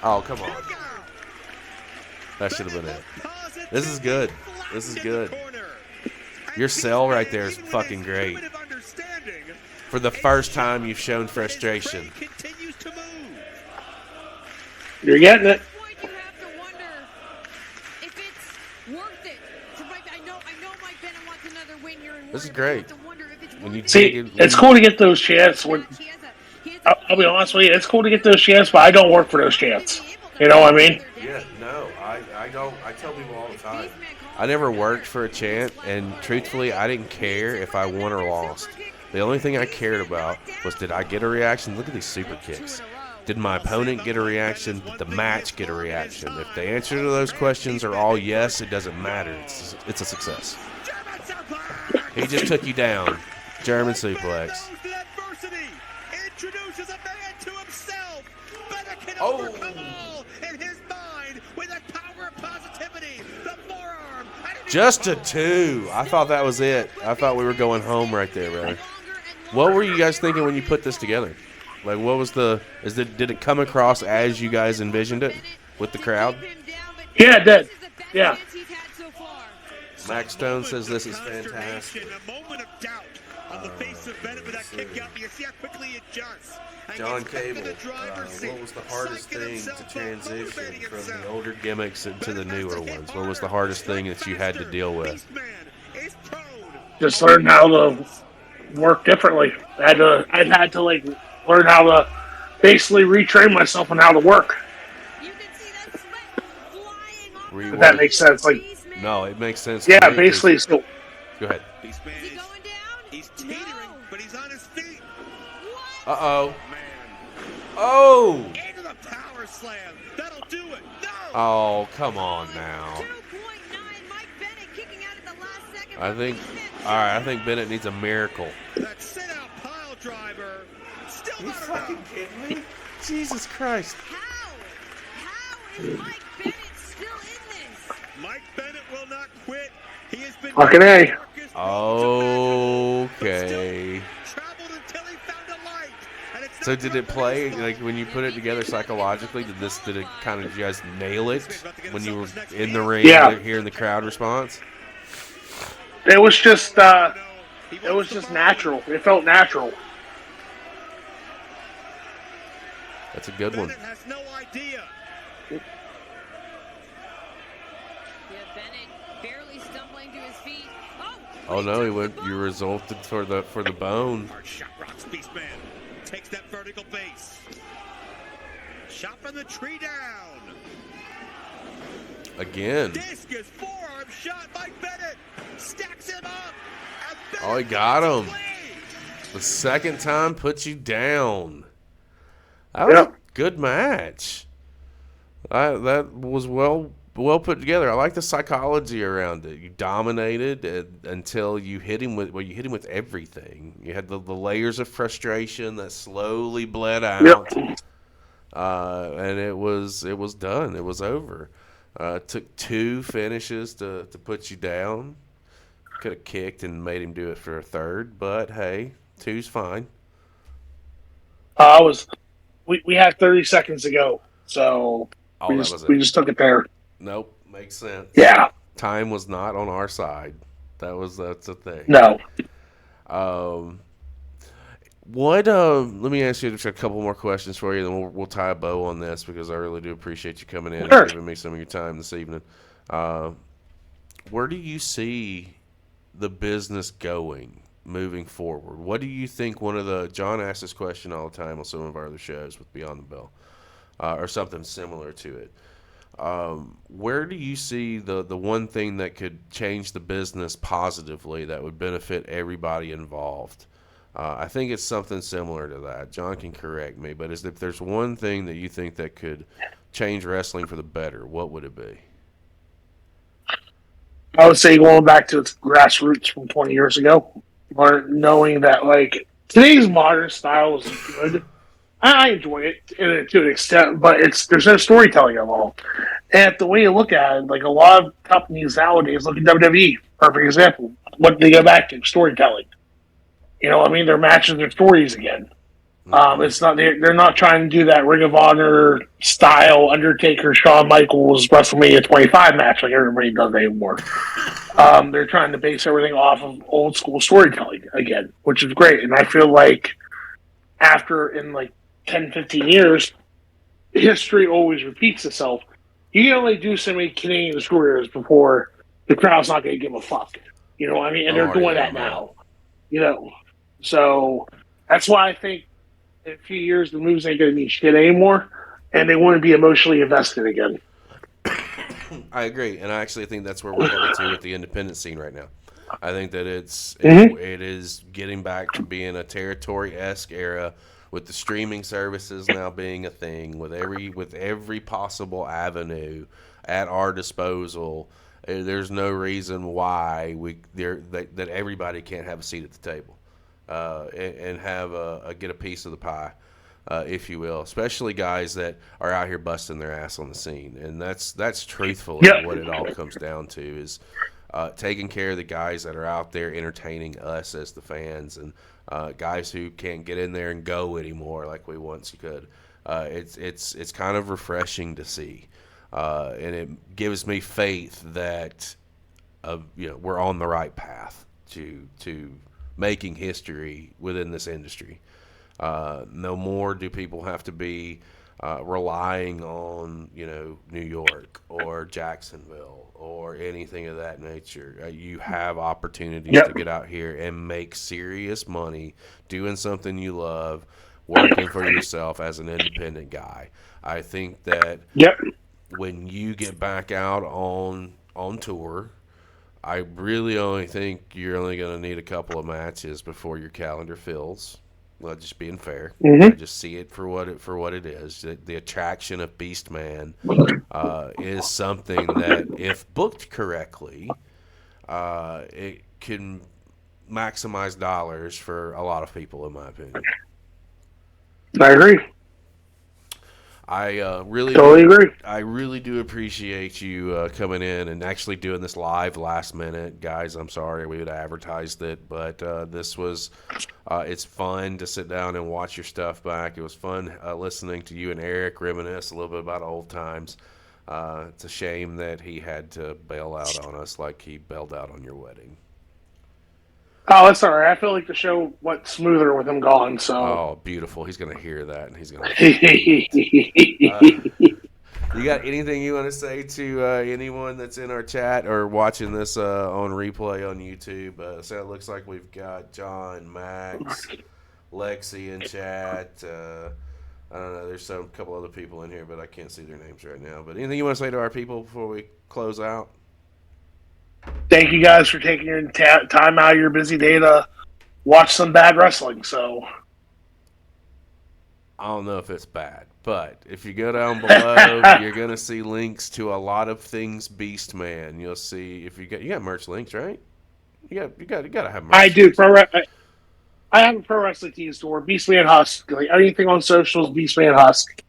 [SPEAKER 2] Oh, come on. That should have been it. This is good. This is good. Your sell right there is fucking great. For the first time, you've shown frustration.
[SPEAKER 3] You're getting it.
[SPEAKER 2] This is great. When you
[SPEAKER 3] see, it's cool to get those chants. I'll be honest with you, it's cool to get those chants, but I don't work for those chants. You know what I mean?
[SPEAKER 2] Yeah, no, I don't. I tell people all the time. I never worked for a chant, and truthfully, I didn't care if I won or lost. The only thing I cared about was, did I get a reaction? Look at these super kicks. Did my opponent get a reaction? Did the match get a reaction? If the answer to those questions are all yes, it doesn't matter. It's a success. He just took you down. German suplex. Oh. Just a 2. I thought that was it. I thought we were going home right there, brother. What were you guys thinking when you put this together? Like, what was did it come across as you guys envisioned it with the crowd?
[SPEAKER 3] Yeah, it did. Yeah.
[SPEAKER 2] Max Stone says this is fantastic.
[SPEAKER 7] A moment of doubt on the face of Bennett with that kick out. You see how quickly it adjusts.
[SPEAKER 2] John Cable, what was the hardest thing to transition from the older gimmicks into the newer ones? What was the hardest thing that you had to deal with?
[SPEAKER 3] Just learn how to work differently. I'd had to like learn how to basically retrain myself on how to work. If that makes sense. Like,
[SPEAKER 2] no, it makes sense.
[SPEAKER 3] Yeah, basically. So,
[SPEAKER 2] go ahead.
[SPEAKER 7] He's teetering, but he's on his feet.
[SPEAKER 2] Uh-oh. Oh!
[SPEAKER 7] Into the power slam. That'll do it. No!
[SPEAKER 2] Oh, come on now. I think Bennett needs a miracle.
[SPEAKER 7] That sit-out pile driver. Still
[SPEAKER 2] you fucking kidding me? Jesus Christ.
[SPEAKER 5] How is Mike Bennett still in this?
[SPEAKER 7] Mike Bennett will not quit. He has been
[SPEAKER 3] fucking A.
[SPEAKER 2] Okay. So did it play, like, when you put it together psychologically, did it kind of, did you guys nail it when you were in the ring, hearing the crowd response?
[SPEAKER 3] It was just natural. It felt natural.
[SPEAKER 2] That's a good one.
[SPEAKER 7] Has no idea.
[SPEAKER 5] Yeah, Bennett barely stumbling to his feet.
[SPEAKER 2] Oh no, you resulted for the bone.
[SPEAKER 7] Hard shot rocks Beastman. Takes that vertical base. Shot from the tree down.
[SPEAKER 2] Again.
[SPEAKER 7] Discus forearm shot by Bennett. Stacks him up.
[SPEAKER 2] Oh, he got him. The second time puts you down. That was a good match. That was well put together. I like the psychology around it. You dominated until you hit him with everything. You had the layers of frustration that slowly bled out, and it was done. It was over. It took 2 finishes to put you down. Could have kicked and made him do it for a third, but hey, 2's fine.
[SPEAKER 3] We had 30 seconds to go, so we just took it there.
[SPEAKER 2] Nope, makes sense.
[SPEAKER 3] Yeah.
[SPEAKER 2] Time was not on our side. That's the thing.
[SPEAKER 3] No.
[SPEAKER 2] Let me ask you just a couple more questions for you, then we'll tie a bow on this because I really do appreciate you coming in and giving me some of your time this evening. Where do you see the business going moving forward? What do you think John asks this question all the time on some of our other shows with Beyond the Bell, or something similar to it. Where do you see the one thing that could change the business positively that would benefit everybody involved? I think it's something similar to that. John can correct me, but if there's one thing that you think that could change wrestling for the better, what would it be?
[SPEAKER 3] I would say going back to its grassroots from 20 years ago, or knowing that like today's modern style is good. I enjoy it to an extent, but there's no storytelling involved. And the way you look at it, like a lot of companies nowadays, look at WWE, perfect example. What they go back to storytelling. You know, what I mean, they're matching their stories again. It's not they're not trying to do that Ring of Honor style Undertaker Shawn Michaels WrestleMania 25 match like everybody does anymore. They're trying to base everything off of old school storytelling again, which is great. And I feel like in 10, 15 years, history always repeats itself. You can only do so many Canadian careers before the crowd's not going to give a fuck. You know what I mean? And they're doing that now. You know, so that's why I think in a few years the moves ain't going to mean shit anymore, and they want to be emotionally invested again.
[SPEAKER 2] I agree, and I actually think that's where we're headed to with the independent scene right now. I think that it is getting back to being a territory-esque era with the streaming services now being a thing, with every possible avenue at our disposal. There's no reason why that everybody can't have a seat at the table and have get a piece of the pie. If you will, especially guys that are out here busting their ass on the scene, and that's truthfully what it all comes down to is taking care of the guys that are out there entertaining us as the fans, and guys who can't get in there and go anymore like we once could. It's kind of refreshing to see, and it gives me faith that we're on the right path to making history within this industry. No more do people have to be relying on New York or Jacksonville or anything of that nature. You have opportunities to get out here and make serious money doing something you love, working for yourself as an independent guy. I think that when you get back out on tour, I really only think you're only going to need a couple of matches before your calendar fills. Well, just being fair, I just see it for what it is. The attraction of Beastman is something that, if booked correctly, it can maximize dollars for a lot of people, in my opinion.
[SPEAKER 3] I agree.
[SPEAKER 2] I
[SPEAKER 3] totally agree.
[SPEAKER 2] I really do appreciate you coming in and actually doing this live last minute, guys. I'm sorry we had advertised it, but this was it's fun to sit down and watch your stuff back. It was fun listening to you and Eric reminisce a little bit about old times. It's a shame that he had to bail out on us like he bailed out on your wedding.
[SPEAKER 3] Oh, that's all right. I feel like the show went smoother with him gone. So.
[SPEAKER 2] Oh, beautiful. He's going to hear that, and he's going to. You got anything you want to say to anyone that's in our chat or watching this on replay on YouTube? So it looks like we've got John, Max, Lexi in chat. I don't know. There's a couple other people in here, but I can't see their names right now. But anything you want to say to our people before we close out?
[SPEAKER 3] Thank you guys for taking your time out of your busy day to watch some bad wrestling. So
[SPEAKER 2] I don't know if it's bad, but if you go down below, you're gonna see links to a lot of things Beastman. You'll see if you got merch links, right? You gotta have merch.
[SPEAKER 3] I do. I have a pro wrestling team store, Beastman Husk. Like anything on socials, Beastman Husk.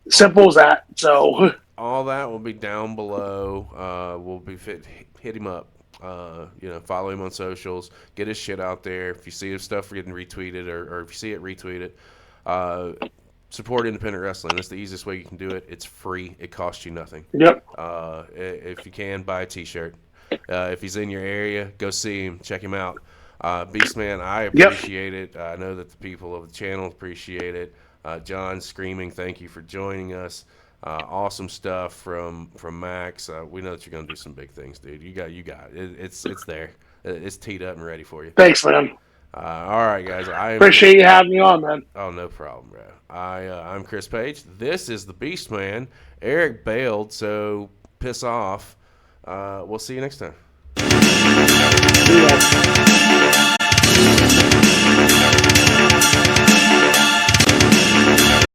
[SPEAKER 3] Simple as that. So
[SPEAKER 2] all that will be down below. We'll be hit him up. Follow him on socials. Get his shit out there. If you see his stuff getting retweeted or if you see it, retweet it. Support independent wrestling. That's the easiest way you can do it. It's free. It costs you nothing.
[SPEAKER 3] Yep.
[SPEAKER 2] If you can, buy a T-shirt. If he's in your area, go see him. Check him out. Beastman, I appreciate it. I know that the people of the channel appreciate it. John Screaming, thank you for joining us. Awesome stuff from Max. We know that you're gonna do some big things, dude. You got it. It's there. It's teed up and ready for you.
[SPEAKER 3] Thanks, man.
[SPEAKER 2] All right, guys. I
[SPEAKER 3] appreciate you having me on, man.
[SPEAKER 2] Oh, no problem, bro. I'm Chris Page. This is the Beastman. Eric bailed, so piss off. We'll see you next time.